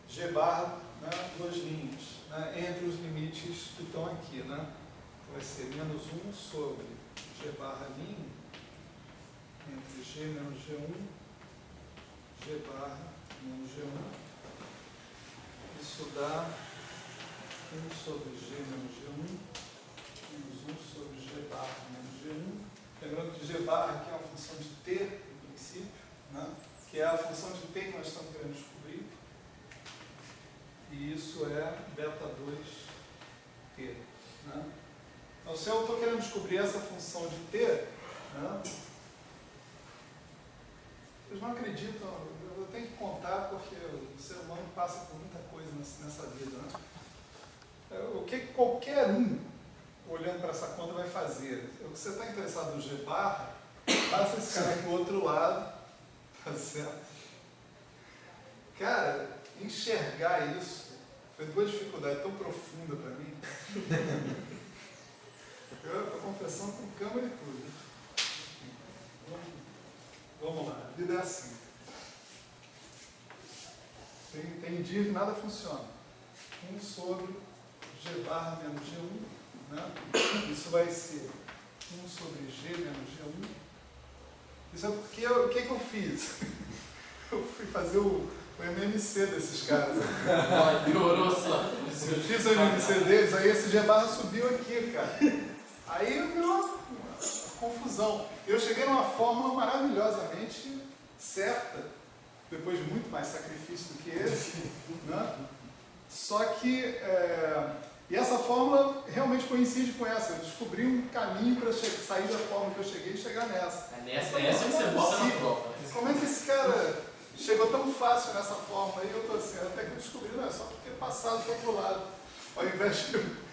g barra, né, duas linhas, né, entre os limites que estão aqui, né? Então vai ser menos 1 sobre g barra linha, entre g menos g1, g barra menos g1. Isso dá 1 sobre g menos g1, menos 1 sobre g barra menos g1. Lembrando que g barra aqui é uma função de t, no princípio, né? Que é a função de t que nós estamos querendo descobrir. E isso é beta 2t. Né? Então, se eu estou querendo descobrir essa função de t, né? Vocês não acreditam, eu tenho que contar porque o ser humano passa por muita coisa nessa vida. Né? O que qualquer um, olhando para essa conta, vai fazer? O que você está interessado no G barra, passa esse cara aqui do outro lado, tá certo? Cara, enxergar isso foi uma dificuldade tão profunda para mim. Eu estou confessando com câmera e tudo. Vamos lá, a vida é assim. Tem dia que nada funciona. 1 sobre g barra menos g1, né? Isso vai ser 1 sobre g menos g1. Isso é porque o que eu fiz? Eu fui fazer o MMC desses caras. Piorou só. Eu fiz o MMC deles, aí esse g barra subiu aqui, cara. Aí virou uma confusão. Eu cheguei numa fórmula maravilhosamente certa, depois de muito mais sacrifício do que esse, né? Só que, e essa fórmula realmente coincide com essa. Eu descobri um caminho para sair da fórmula que eu cheguei e chegar nessa. É essa que você bota na prova. Como é que esse cara chegou tão fácil nessa fórmula? Aí eu estou assim, até que eu descobri, não é só porque passado do outro lado. Ao invés de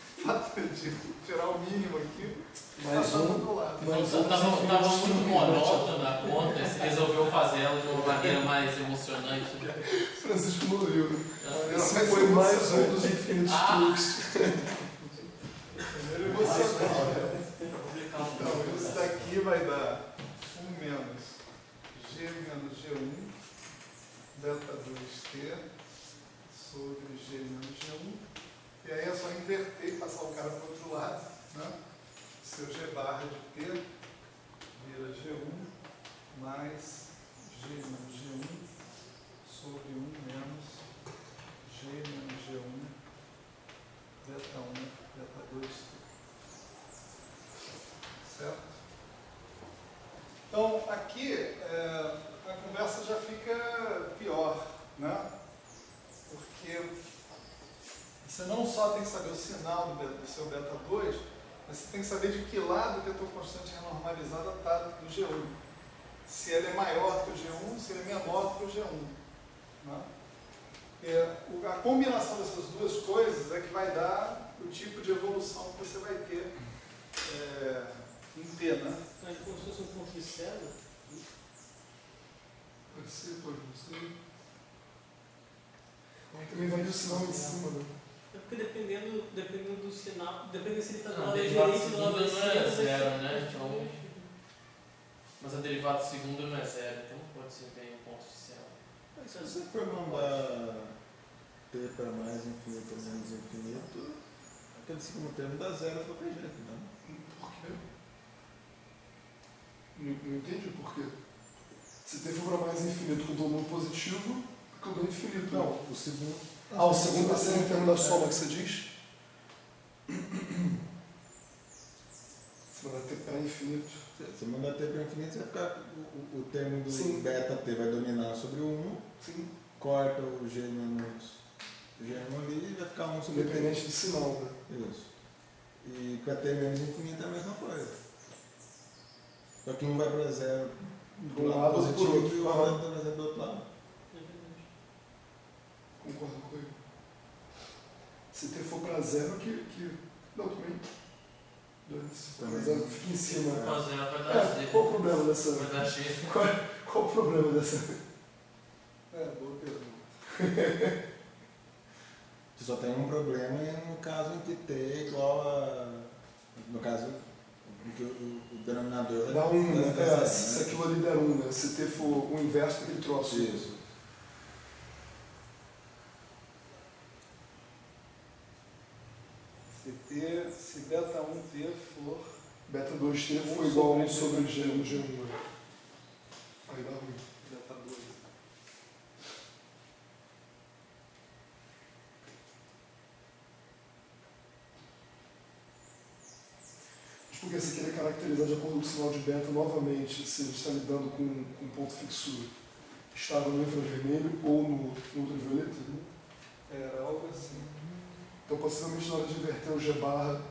tirar o mínimo aqui, passar do outro lado. Estava muito monótono a conta, você resolveu fazer ela de uma maneira mais emocionante. Francisco não viu. Esse Mas foi mais emocionante. um dos infinitos truques. Primeiro emocionante. Então, isso daqui vai dar 1 menos g menos g1, delta 2t, sobre g menos g1. E aí é só inverter e passar o cara para o outro lado, né? Seu g barra de t vira g1 mais g menos g1 sobre 1 menos g menos g1 beta 1 beta 2 t. Certo? Então aqui a conversa já fica pior, né? Porque você não só tem que saber o sinal do seu beta 2, mas você tem que saber de que lado que a tua constante renormalizada está do G1. Se ele é maior do que o G1, se ele é menor do que o G1. Né? A combinação dessas duas coisas é que vai dar o tipo de evolução que você vai ter em T, né? Então, é como se fosse um ponto de célula. Pode ser, pode não ser. Também vai do sinal em cima, né? É porque dependendo do sinal, dependendo se ele está do Não, a lado da derivada direita ou do lado segunda da não é esquerda. zero, né? Então, mas a derivada segunda não é zero, então não pode ser bem um ponto de célula. Se você for mandar T para mais infinito ou menos infinito, aquele segundo termo dá zero de qualquer jeito, né? Por quê? Não entendi por quê. Se T for para mais infinito com o domínio positivo, fica o domínio infinito. Não, o segundo. O segundo vai ser em termos da soma que você diz? Você vai ter para infinito. Se mandar T para infinito, você vai ficar. O termo do Sim. beta T vai dominar sobre o 1, Sim. corta o G menos o G1 ali e vai ficar 1 sobre Independente do sinal, né? Isso. E para T menos infinito é a mesma coisa. Só que um vai para zero Do lado ou positivo pro outro. e o outro vai para zero do outro lado. É verdade. Concordo com ele. Se T for para zero, não, também. Se for para zero, fica em cima. Então, zero vai dar Z. Qual o problema dessa? Vai dar G. Qual o problema dessa? Boa pergunta. Você só tem um problema no caso em que T é igual a. No caso em que o denominador Dá 1, né? zero, Se aquilo ali der 1, né? Se T for o inverso daquele troço. Isso. Se beta 1T for Beta 2T Um foi igual a 1 sobre sobre G no G1. Né? Aí dá ruim. beta 2. Mas porque você queria caracterizar de acordo com o sinal de beta novamente, se a gente está lidando com um ponto fixo estava no infravermelho ou no ultravioleta, né? Era algo assim. Então possivelmente na hora de inverter o G barra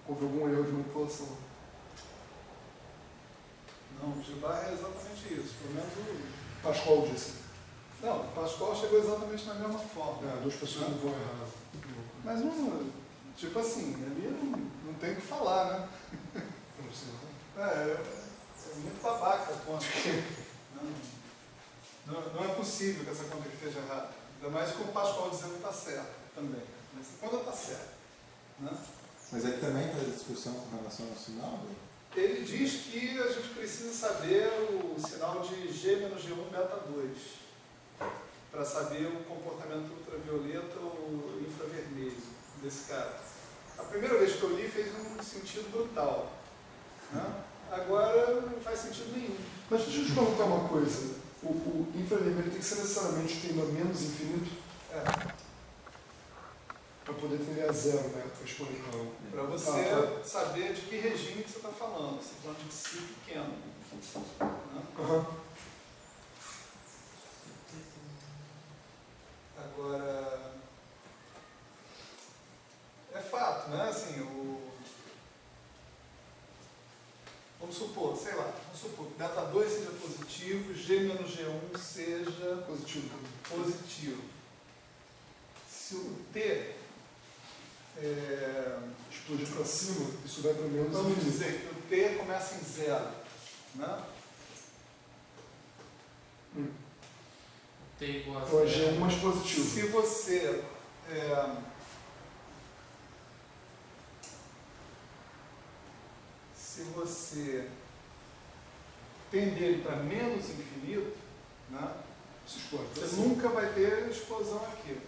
houve algum erro de manipulação. Não, o G-bar é exatamente isso. Pelo menos o... Pascal disse. Não, o Pascal chegou exatamente na mesma forma. Duas pessoas não vão errar. Mas não, tipo assim, ali não tem o que falar, né? Não sei, não. É muito babaca a conta. Não é possível que essa conta esteja errada. Ainda mais com o Pascal dizendo que está certo também. Mas a conta está certa. Né? Mas ele também faz discussão com relação ao sinal? Ele diz que a gente precisa saber o sinal de G menos G1 beta 2 para saber o comportamento ultravioleta ou infravermelho desse cara. A primeira vez que eu li fez um sentido brutal. Né? Agora não faz sentido nenhum. Mas deixa eu te perguntar uma coisa. O infravermelho tem que ser necessariamente tendo a menos infinito? Para poder tender a zero, né? A exponencial. Para você saber de que regime que você está falando. Você está falando de si pequeno. Né? Aham. Agora, é fato, né? Assim, vamos supor, sei lá, vamos supor que beta 2 seja positivo, G menos G1 seja Positivo. positivo. Se o T Explodir para cima, isso vai para menos vamos infinito. dizer que o T começa em zero, né? T igual a Então é zero. G1 mais positivo. Se você tender ele para menos infinito, né? Se explode para Você cima. nunca vai ter explosão aqui.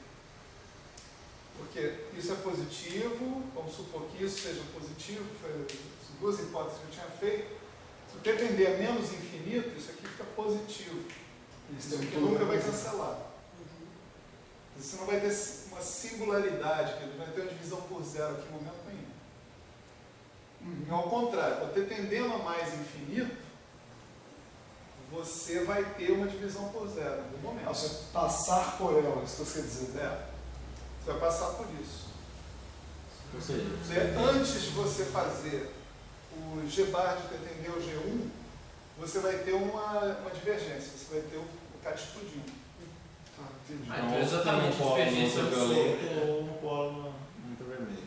Porque isso é positivo, vamos supor que isso seja positivo, foi as duas hipóteses que eu tinha feito. Se eu tender a menos infinito, isso aqui fica positivo. Isso aqui nunca vai cancelar. Você não vai ter uma singularidade, que ele vai ter uma divisão por zero aqui em momento nenhum. E ao contrário, para ter tendendo a mais infinito, você vai ter uma divisão por zero em algum momento. Você passar por ela, isso que você quer dizer. Você vai passar por isso. Ou seja, Antes de você fazer o G bar de entender o G1, você vai ter uma divergência, você vai ter o CAT tudinho. Entendi. Ah, então exatamente, um polo divergência ultravioleta absoluta. ou um polo ultravermelho. Né?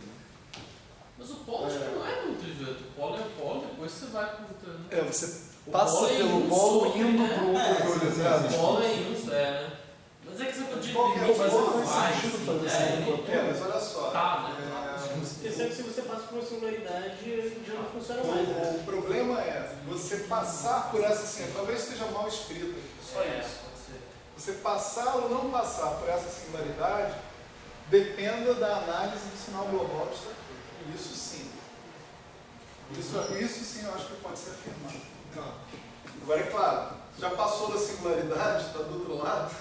Mas o polo acho que não é ultravioleta. O polo é o polo, depois você vai para o ultravioleta. Você O passa polo é pelo um polo só, indo né? pro ultravioleta. O polo é isso, né? Mas é que você pode Qualquer limite, coisa você faz sentido fazer assim, Mas olha só. Tá, né? Exceto se você passa por uma singularidade, já não funciona mais. Né? O problema é você passar por essa assim, talvez seja mal escrita, só É, isso. pode ser. Você passar ou não passar por essa singularidade dependa da análise do sinal global disso aqui. Isso sim. Isso sim eu acho que pode ser afirmado. Agora é claro, já passou da singularidade, está do outro lado,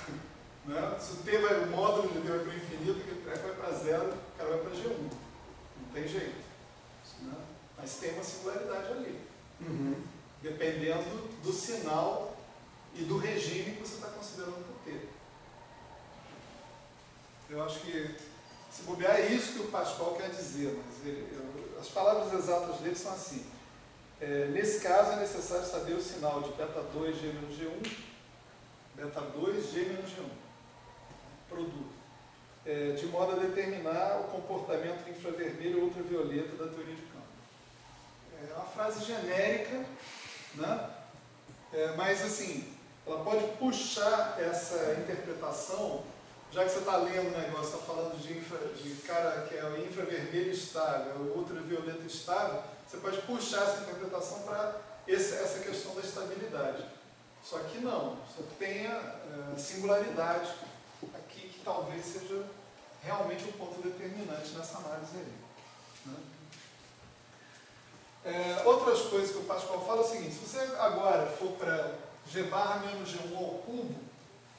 né? Se o T vai, o módulo de T vai para o infinito, o treco vai para zero, o cara vai para G1. Não tem jeito. Né? Mas tem uma singularidade ali. Uhum. Dependendo do sinal e do regime que você está considerando por T. Eu acho que, se bobear, é isso que o Pascal quer dizer, mas as palavras exatas dele são assim. Nesse caso, é necessário saber o sinal de beta 2, G menos G1, beta 2, G menos G1, produto, de modo a determinar o comportamento infravermelho ou ultravioleta da teoria de campo. É uma frase genérica, né? Mas assim, ela pode puxar essa interpretação, já que você está lendo o negócio, está falando de cara que é o infravermelho estável, o ultravioleta estável, você pode puxar essa interpretação para essa questão da estabilidade. Só que não, só que tenha singularidade aqui que talvez seja realmente um ponto determinante nessa análise aí. Né? Outras coisas que o Pascal fala é o seguinte: se você agora for para G barra menos G1 ao cubo,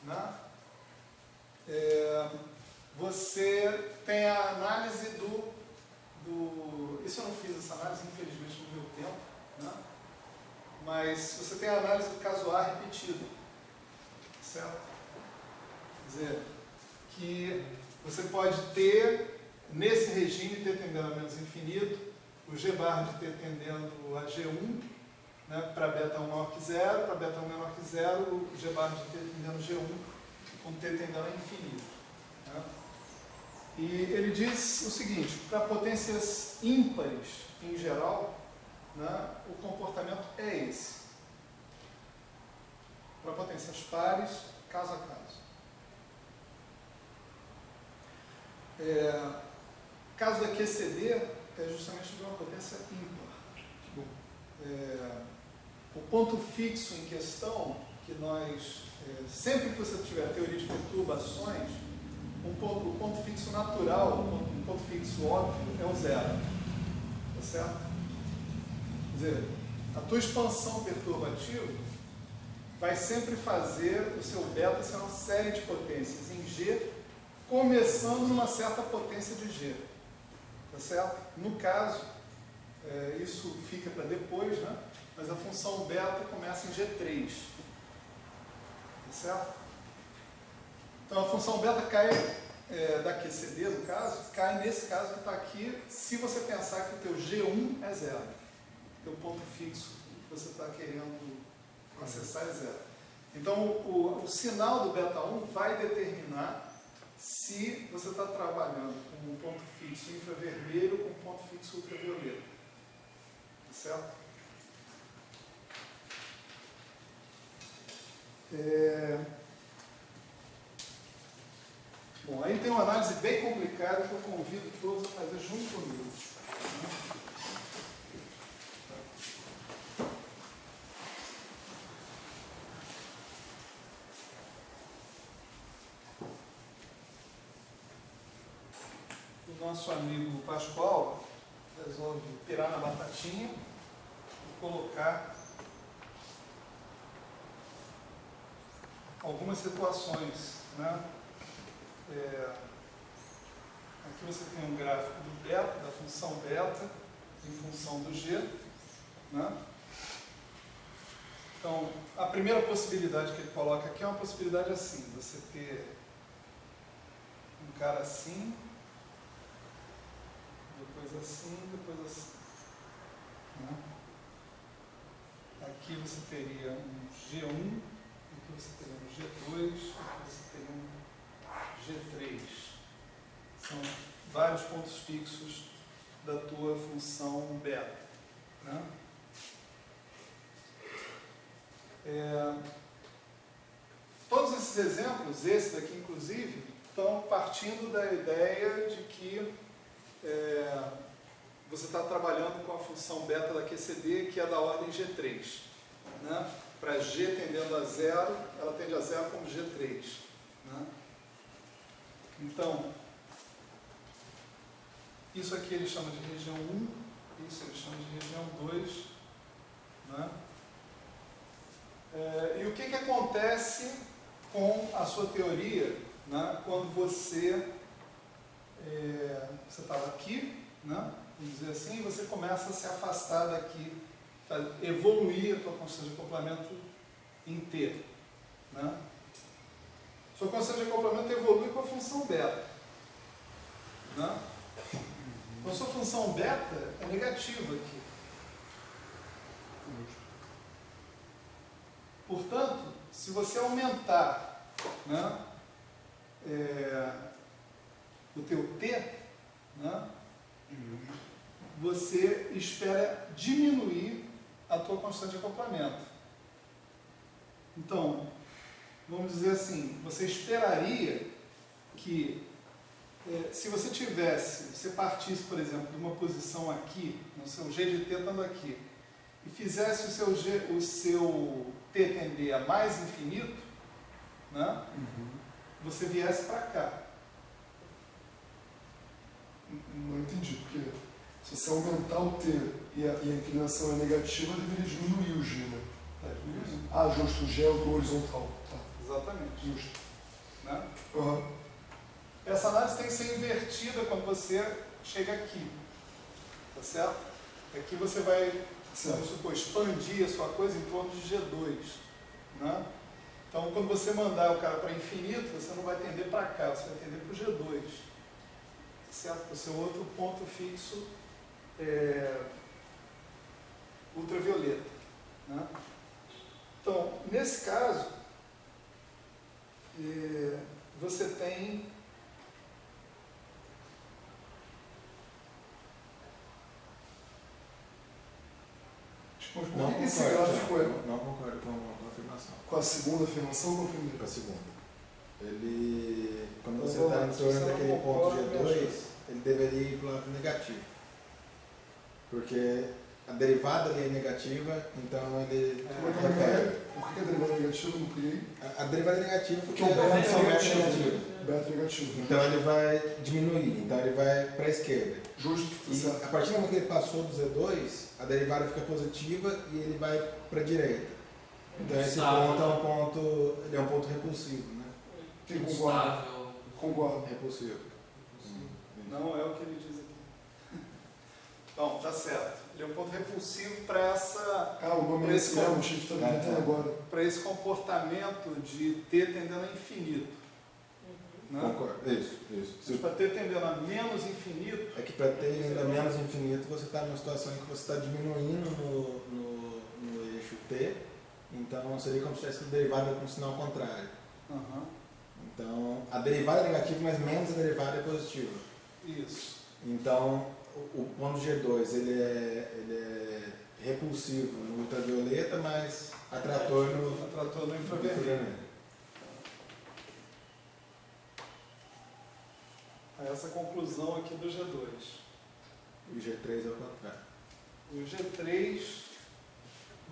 né? Você tem a análise do... Isso eu não fiz essa análise, infelizmente, no meu tempo, né? Mas você tem a análise do caso A repetido, certo? Quer dizer, que você pode ter, nesse regime, T tendendo a menos infinito, o G bar de T tendendo a G1, né, para beta 1 maior que 0, para beta 1 menor que 0, o G bar de T tendendo a G1, com T tendendo a infinito. Né? E ele diz o seguinte: para potências ímpares, em geral, né, o comportamento é esse. Para potências pares, caso a caso. Caso da QCD é justamente de uma potência ímpar. O ponto fixo em questão, que nós, sempre que você tiver teoria de perturbações, o ponto fixo natural, um ponto fixo óbvio, é o zero. Tá certo? Quer dizer, a tua expansão perturbativa vai sempre fazer o seu beta ser uma série de potências em G, começando numa certa potência de G. Tá certo? No caso, isso fica para depois, né? Mas a função beta começa em G3. Tá certo? Então a função beta cai da QCD, no caso, cai nesse caso que está aqui, se você pensar que o teu G1 é zero. O teu ponto fixo que você está querendo acessar é zero. Então o sinal do beta 1 vai determinar se você está trabalhando com um ponto fixo infravermelho ou com um ponto fixo ultravioleta. Tá certo? Bom, aí tem uma análise bem complicada que eu convido todos a fazer junto comigo. O nosso amigo Pascoal resolve pirar na batatinha e colocar algumas situações, né? Aqui você tem um gráfico do beta, da função beta, em função do G. Né? Então, a primeira possibilidade que ele coloca aqui é uma possibilidade assim: você ter um cara assim, depois assim, depois assim. Né? Aqui você teria um G1, aqui você teria um G2, aqui você teria um G3. São vários pontos fixos da tua função beta. Né? Todos esses exemplos, esse daqui inclusive, estão partindo da ideia de que você está trabalhando com a função beta da QCD, que é da ordem G3. Né? Para G tendendo a zero, ela tende a zero como G3. Né? Então, isso aqui ele chama de região 1, isso ele chama de região 2. Né? E o que acontece com a sua teoria, né, quando você estava aqui, né, vamos dizer assim, e você começa a se afastar daqui, evoluir a tua constante de acoplamento em T. Né? Sua constante de acoplamento evolui com a função beta. Né? Então, sua função beta é negativa aqui. Portanto, se você aumentar, né, o teu T, né, você espera diminuir a tua constante de acoplamento. Então, vamos dizer assim, você esperaria que, se você partisse, por exemplo, de uma posição aqui, no seu G de T estando aqui, e fizesse o seu T tender a mais infinito, né? Você viesse para cá. Não entendi, porque se você aumentar o T e a inclinação é negativa, deveria diminuir o G, né? Tá diminuindo. Ah, justo, o G é o horizontal. Tá. Exatamente. Justo. Né? Uhum. Essa análise tem que ser invertida quando você chega aqui. Tá certo? Aqui você vai, vamos supor, expandir a sua coisa em torno de G2. Né? Então, quando você mandar o cara para infinito, você não vai tender para cá, você vai tender para o G2. Certo? O seu outro ponto fixo ultravioleta. Né? Então, nesse caso, você tem Mas por Não que esse concordo, gráfico é não concordo com a afirmação. com a segunda afirmação ou com a primeira? Com a segunda. Ele, quando Então, você vamos está lá, em se torno você não daquele ponto concorda, me G2, ajuda. ele deveria ir para o lado negativo. Porque a derivada ali é negativa, então ele repete. Por que a derivada negativa eu não criei? A derivada é negativa porque Porque o a beta é função beta é negativo. negativa. Beta negativo. Né? Então ele vai diminuir, então ele vai para a esquerda. Justo, tá E certo. a partir do momento que ele passou do Z2, a derivada fica positiva e ele vai para a direita. Então esse Estável. ponto é um ponto, ele é um ponto repulsivo, né? Tem concordo. Instável. Concordo. Repulsivo. Não é o que ele diz aqui. Então, tá certo. Ele é um ponto repulsivo para essa, Ah, o nome é esse mesmo, o Chief está inventando agora. para esse comportamento de T tendendo a infinito. Né? Concordo. Isso. Mas para T tendendo a menos infinito, É que para ter ainda menos infinito, você está numa situação em que você está diminuindo no eixo T, então seria como se tivesse derivada com sinal contrário. Então, a derivada é negativa, mas menos a derivada é positiva. isso. Então, o ponto G2 ele é repulsivo no ultravioleta, mas atrator no Tratou no infravermelho. Aí essa conclusão aqui do G2. E o G3 é o contrário. O G3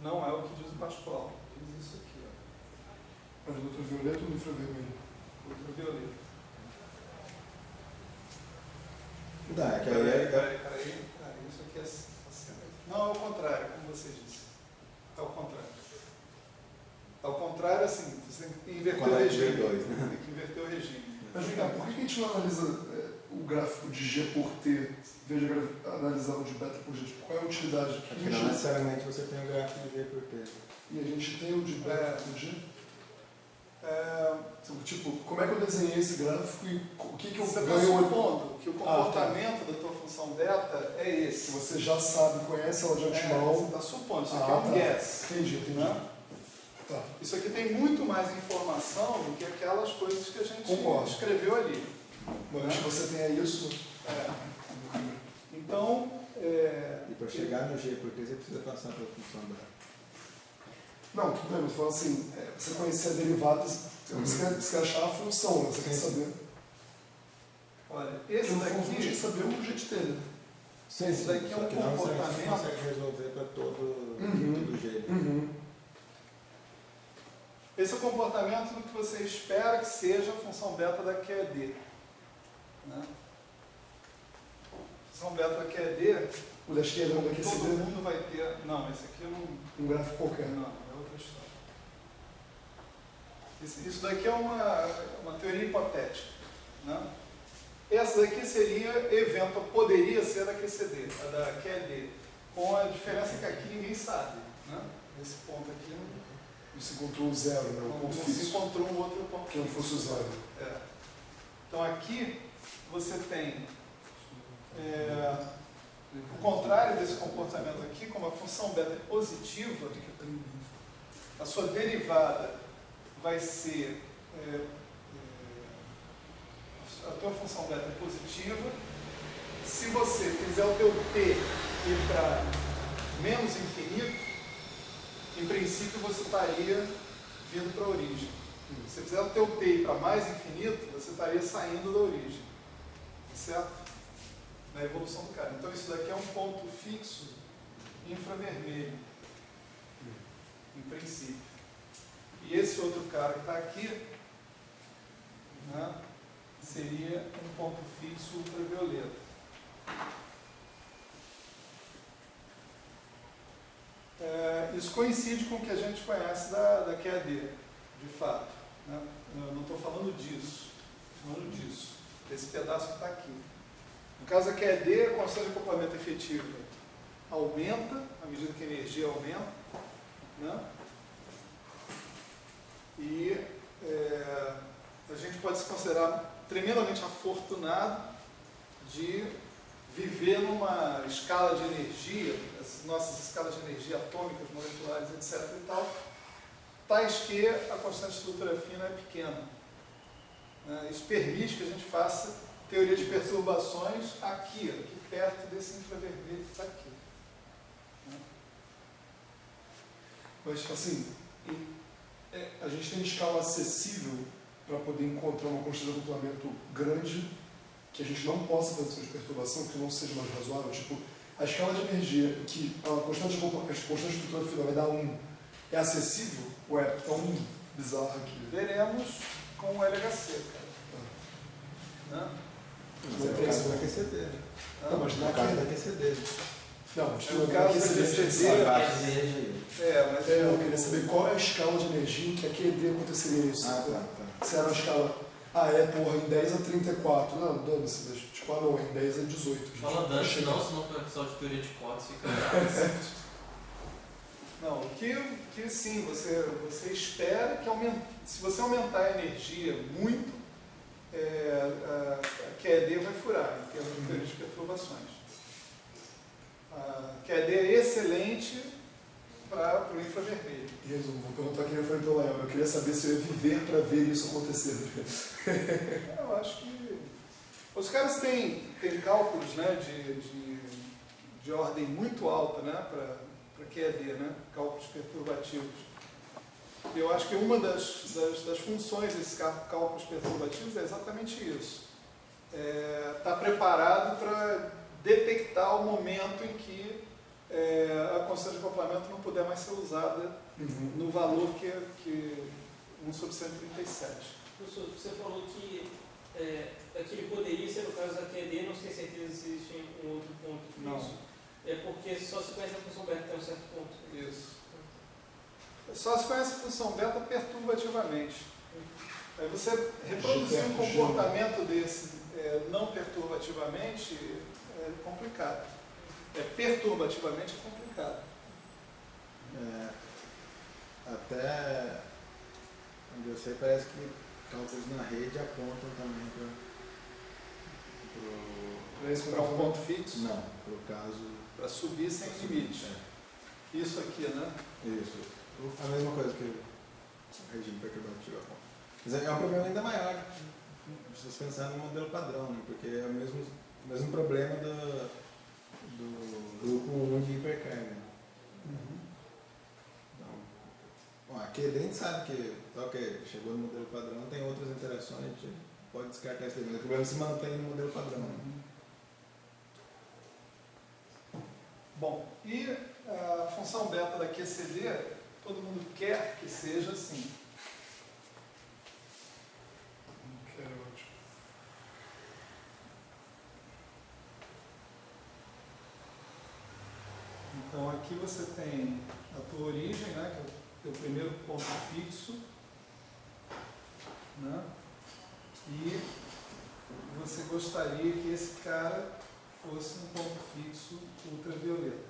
não é o que diz o Pascoal. Diz isso aqui, ó. Mas no ultravioleta ou no infravermelho? Ultravioleta. Não, é que aí é... Peraí. Isso aqui é assim. Não, é o contrário, como você disse. É o contrário. Ao contrário, assim, você tem que inverter o regime. G2, né? Tem que inverter o regime. Mas vem cá, por que a gente não analisa o gráfico de G por T, veja analisar o de beta por G? Qual é a utilidade? Porque não necessariamente você tem o gráfico de G por T. E a gente tem o de beta por G? Tipo, como é que eu desenhei esse gráfico e o que eu Você está ganho? supondo que o comportamento da tua função beta é Se esse. você já sabe, conhece ela de Você antemão. está supondo, isso aqui é um tá. guess. Entendi. Né? Tá. Isso aqui tem muito mais informação do que aquelas coisas que a gente Concordo. escreveu ali. Uma vez que você tenha isso, Então, E para chegar no G por T, você precisa passar pela função beta. não, tudo bem, mas falando assim, você conhecer a derivada, você quer achar a função, né? Você quer saber. olha, Porque esse no fundo, você daqui, quer saber o GT, né? Sim, Isso daqui é um só que não comportamento. você consegue resolver para todo G. esse é o comportamento do que você espera que seja a função beta da QED. Né? A função beta da QED, O da esquerda não vai todo QCD, né? mundo vai ter. Não, esse aqui eu não. Um gráfico qualquer. Não, é outra história. Isso daqui é uma teoria hipotética. Né? Essa daqui poderia ser a QCD, a da QED, com a diferença que aqui ninguém sabe. Né? Nesse ponto aqui Não se encontrou o zero, né? O não ponto se fixo. encontrou um outro ponto Que não fixo. fosse o zero. É. Então aqui você tem o contrário desse comportamento aqui, como a função beta é positiva, a sua derivada vai ser a tua função beta é positiva. Se você fizer o teu t ir para menos infinito, em princípio você estaria vindo para a origem. Se você fizer o teu t ir para mais infinito, você estaria saindo da origem. Certo? Na evolução do cara. Então isso daqui é um ponto fixo infravermelho. Em princípio. E esse outro cara que está aqui, né, seria um ponto fixo ultravioleta. Isso coincide com o que a gente conhece da QAD, de fato. Né? Eu não estou falando disso, estou falando disso, desse pedaço que está aqui. No caso da QAD, a constante de acoplamento efetiva aumenta à medida que a energia aumenta. Né? E a gente pode se considerar tremendamente afortunado de viver numa escala de energia, as nossas escalas de energia atômicas, moleculares, etc. e tal, tais que a constante de estrutura fina é pequena. Isso permite que a gente faça teoria de perturbações aqui perto desse infravermelho que está aqui. Mas, assim, a gente tem escala acessível para poder encontrar uma constante de acoplamento grande que a gente não possa fazer de perturbação, que não seja mais razoável. Tipo, a escala de energia que a constante de estrutura final vai dar 1 é acessível ou é tão bizarra que... Veremos com o LHC, cara. Mas é o caso da QCD, né? Não, mas É na o caso da QCD. Não, mas No caso da QCD, mas eu queria saber qual é a escala de energia em que a QED aconteceria isso. Tá. Se era uma escala, em 10 a 34, não, dane-se, mas tipo, não, em 10 a 18. Fala dane-se não, senão o pessoal de teoria de cotas fica bravo. não, que sim, você espera que se você aumentar a energia muito, a QED vai furar em termos de teoria de perturbações. A QED é excelente para o infravermelho. Em resumo, vou perguntar quem foi pelo Léo. Eu queria saber se eu ia viver para ver isso acontecer. Eu acho que os caras têm cálculos, né, de ordem muito alta, né, para QED, né, cálculos perturbativos. Eu acho que uma das funções desses cálculos perturbativos é exatamente isso. Está preparado para detectar o momento em que a constante de acoplamento não puder mais ser usada no valor que 1 sobre 137. Professor, você falou que aquele poderia ser no caso da QED, não tem certeza se existe um outro ponto fixo. Não. É porque só se conhece a função beta até um certo ponto. Isso. Só se conhece a função beta perturbativamente. Aí você reproduzir um comportamento desse não perturbativamente é complicado. Perturbativamente é complicado. Até onde eu sei, parece que cálculos na rede apontam também Para um ponto fixo, Não, para o caso. para subir sem limite. Isso aqui, né? Isso. A mesma coisa que o regime perturbativo aponta. Mas é um problema ainda maior se você pensar no modelo padrão, né? Porque é o mesmo problema do grupo 1 de hipercarga. Então, bom, aqui a gente sabe que, ok, chegou no modelo padrão, tem outras interações, a gente pode descartar isso daí, mas o problema se mantém no modelo padrão. Né? Bom, e a função beta da QCD, todo mundo quer que seja assim. Então aqui você tem a tua origem, né, que é o teu primeiro ponto fixo, né, e você gostaria que esse cara fosse um ponto fixo ultravioleta,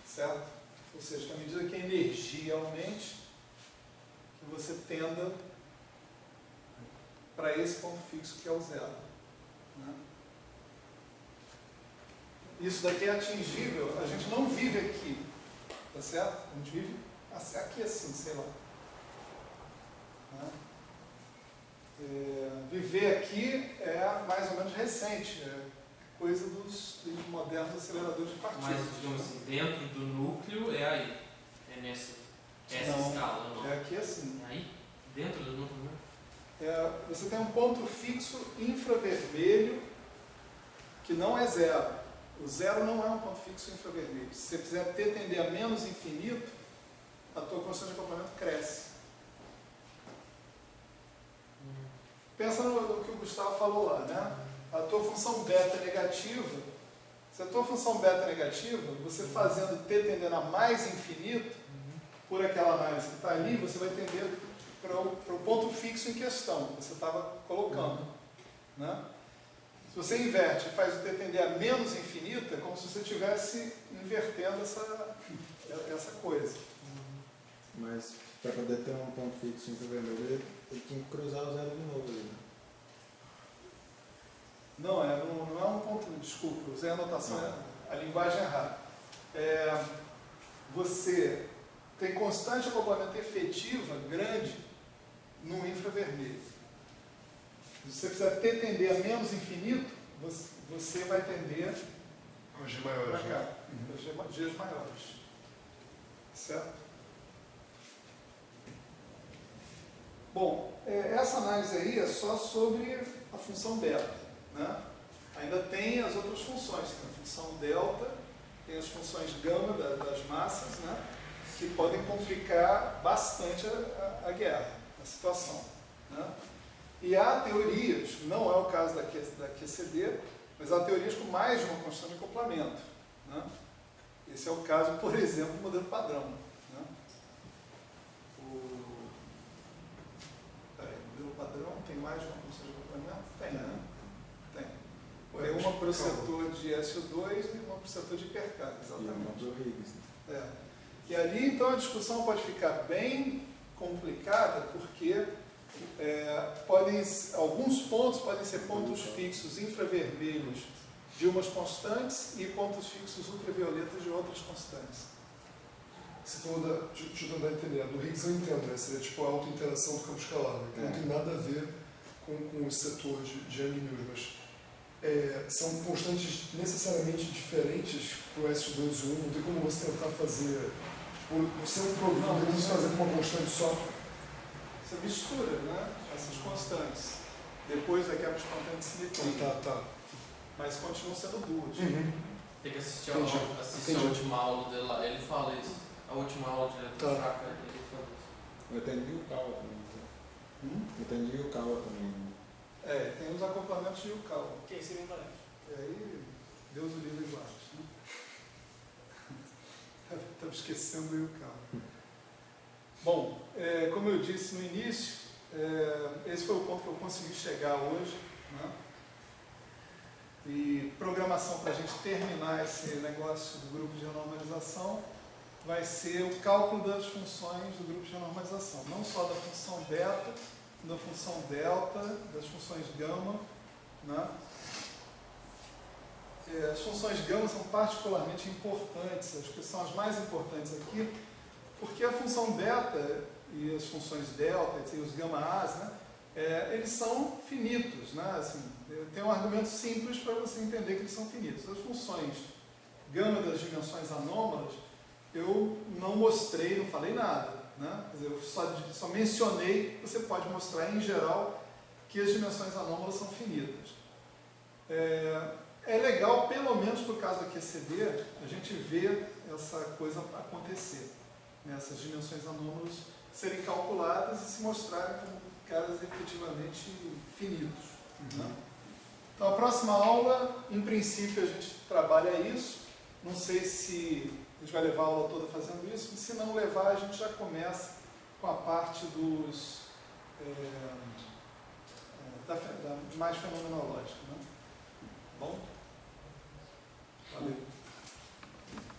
certo? Ou seja, que à medida que a energia aumente, que você tenda para esse ponto fixo que é o zero, né? Isso daqui é atingível, a gente não vive aqui, tá certo? A gente vive aqui assim, sei lá. Né? Viver aqui é mais ou menos recente, é coisa dos modernos aceleradores de partículas. Mas, digamos assim, dentro do núcleo é aí. É nessa Não, escala, não? é aqui assim. É aí? Dentro do núcleo, né? Você tem um ponto fixo infravermelho que não é zero. O zero não é um ponto fixo infravermelho. Se você fizer t tender a menos infinito, a tua constante de acoplamento cresce. Pensa no que o Gustavo falou lá, né? A tua função beta negativa, se a tua função beta negativa, você fazendo t tendendo a mais infinito, por aquela análise que está ali, você vai tender para o ponto fixo em questão, que você estava colocando. Né? Se você inverte e faz o t tender a menos infinito, é como se você estivesse invertendo essa coisa. Mas para poder ter um ponto fixo infravermelho, ele tinha que cruzar o zero de novo ali. Né? Não é um ponto, desculpa, usei a anotação, a linguagem errada. Você tem constante acoplamento efetiva grande no infravermelho. Se você fizer t tender a menos infinito, você vai tender Com G maiores, para cá, né? para Gs maiores. Certo? Bom, essa análise aí é só sobre a função beta. Né? Ainda tem as outras funções, tem a função delta, tem as funções gama das massas, né? Que podem complicar bastante a guerra, a situação. Né? E há teorias, não é o caso da QCD, mas há teorias com mais de uma constante de acoplamento. Né? Esse é o caso, por exemplo, do modelo padrão. Né? O modelo padrão tem mais de uma constante de acoplamento? Tem, né? Tem. Tem uma para o setor de SO2 e uma para o setor de hipercarga, E uma exatamente. do Higgs. Né? E ali, então, a discussão pode ficar bem complicada, porque alguns pontos podem ser pontos fixos infravermelhos de umas constantes e pontos fixos ultravioletas de outras constantes. Você falou deixa eu tentar entender, do Higgs eu entendo, né? Seria tipo a autointeração do campo escalar, né? Que não tem nada a ver com esse setor de Young-Mills, mas são constantes necessariamente diferentes para o S2 e o 1, não tem como você tentar fazer, você é um produto, não tem como você fazer com uma constante só. Você mistura, né, essas constantes. Depois vai que as constantes se dependem. Tá. Mas continuam sendo duas. Tem que assistir Entendi. a última aula dele lá. Ele fala isso. A última aula de Tá. fraca, ele fala isso. Eu entendi o Kawa também. Então. Entendi o Kawa também. Tem os acoplamentos de Yukawa. Quem se me parece? E aí, Deus o livre e guarde. Né? Estava esquecendo o Yukawa. Bom, como eu disse no início, esse foi o ponto que eu consegui chegar hoje. Né? E programação para a gente terminar esse negócio do grupo de normalização vai ser o cálculo das funções do grupo de normalização, não só da função beta, da função delta, das funções gama, né? As funções gama são particularmente importantes, acho que são as mais importantes aqui, porque a função beta e as funções delta e os gama-as, né, eles são finitos, né? Assim, tem um argumento simples para você entender que eles são finitos. As funções gama das dimensões anômalas, eu não mostrei, não falei nada, né? Quer dizer, eu só mencionei que você pode mostrar em geral que as dimensões anômalas são finitas. É legal, pelo menos por causa do QCD, a gente ver essa coisa acontecer, né? Essas dimensões anômalas serem calculadas e se mostrarem como caras efetivamente finitos. Né? Então, a próxima aula, em princípio, a gente trabalha isso. Não sei se a gente vai levar a aula toda fazendo isso, mas se não levar, a gente já começa com a parte dos da mais fenomenológica. Né? Bom? Valeu.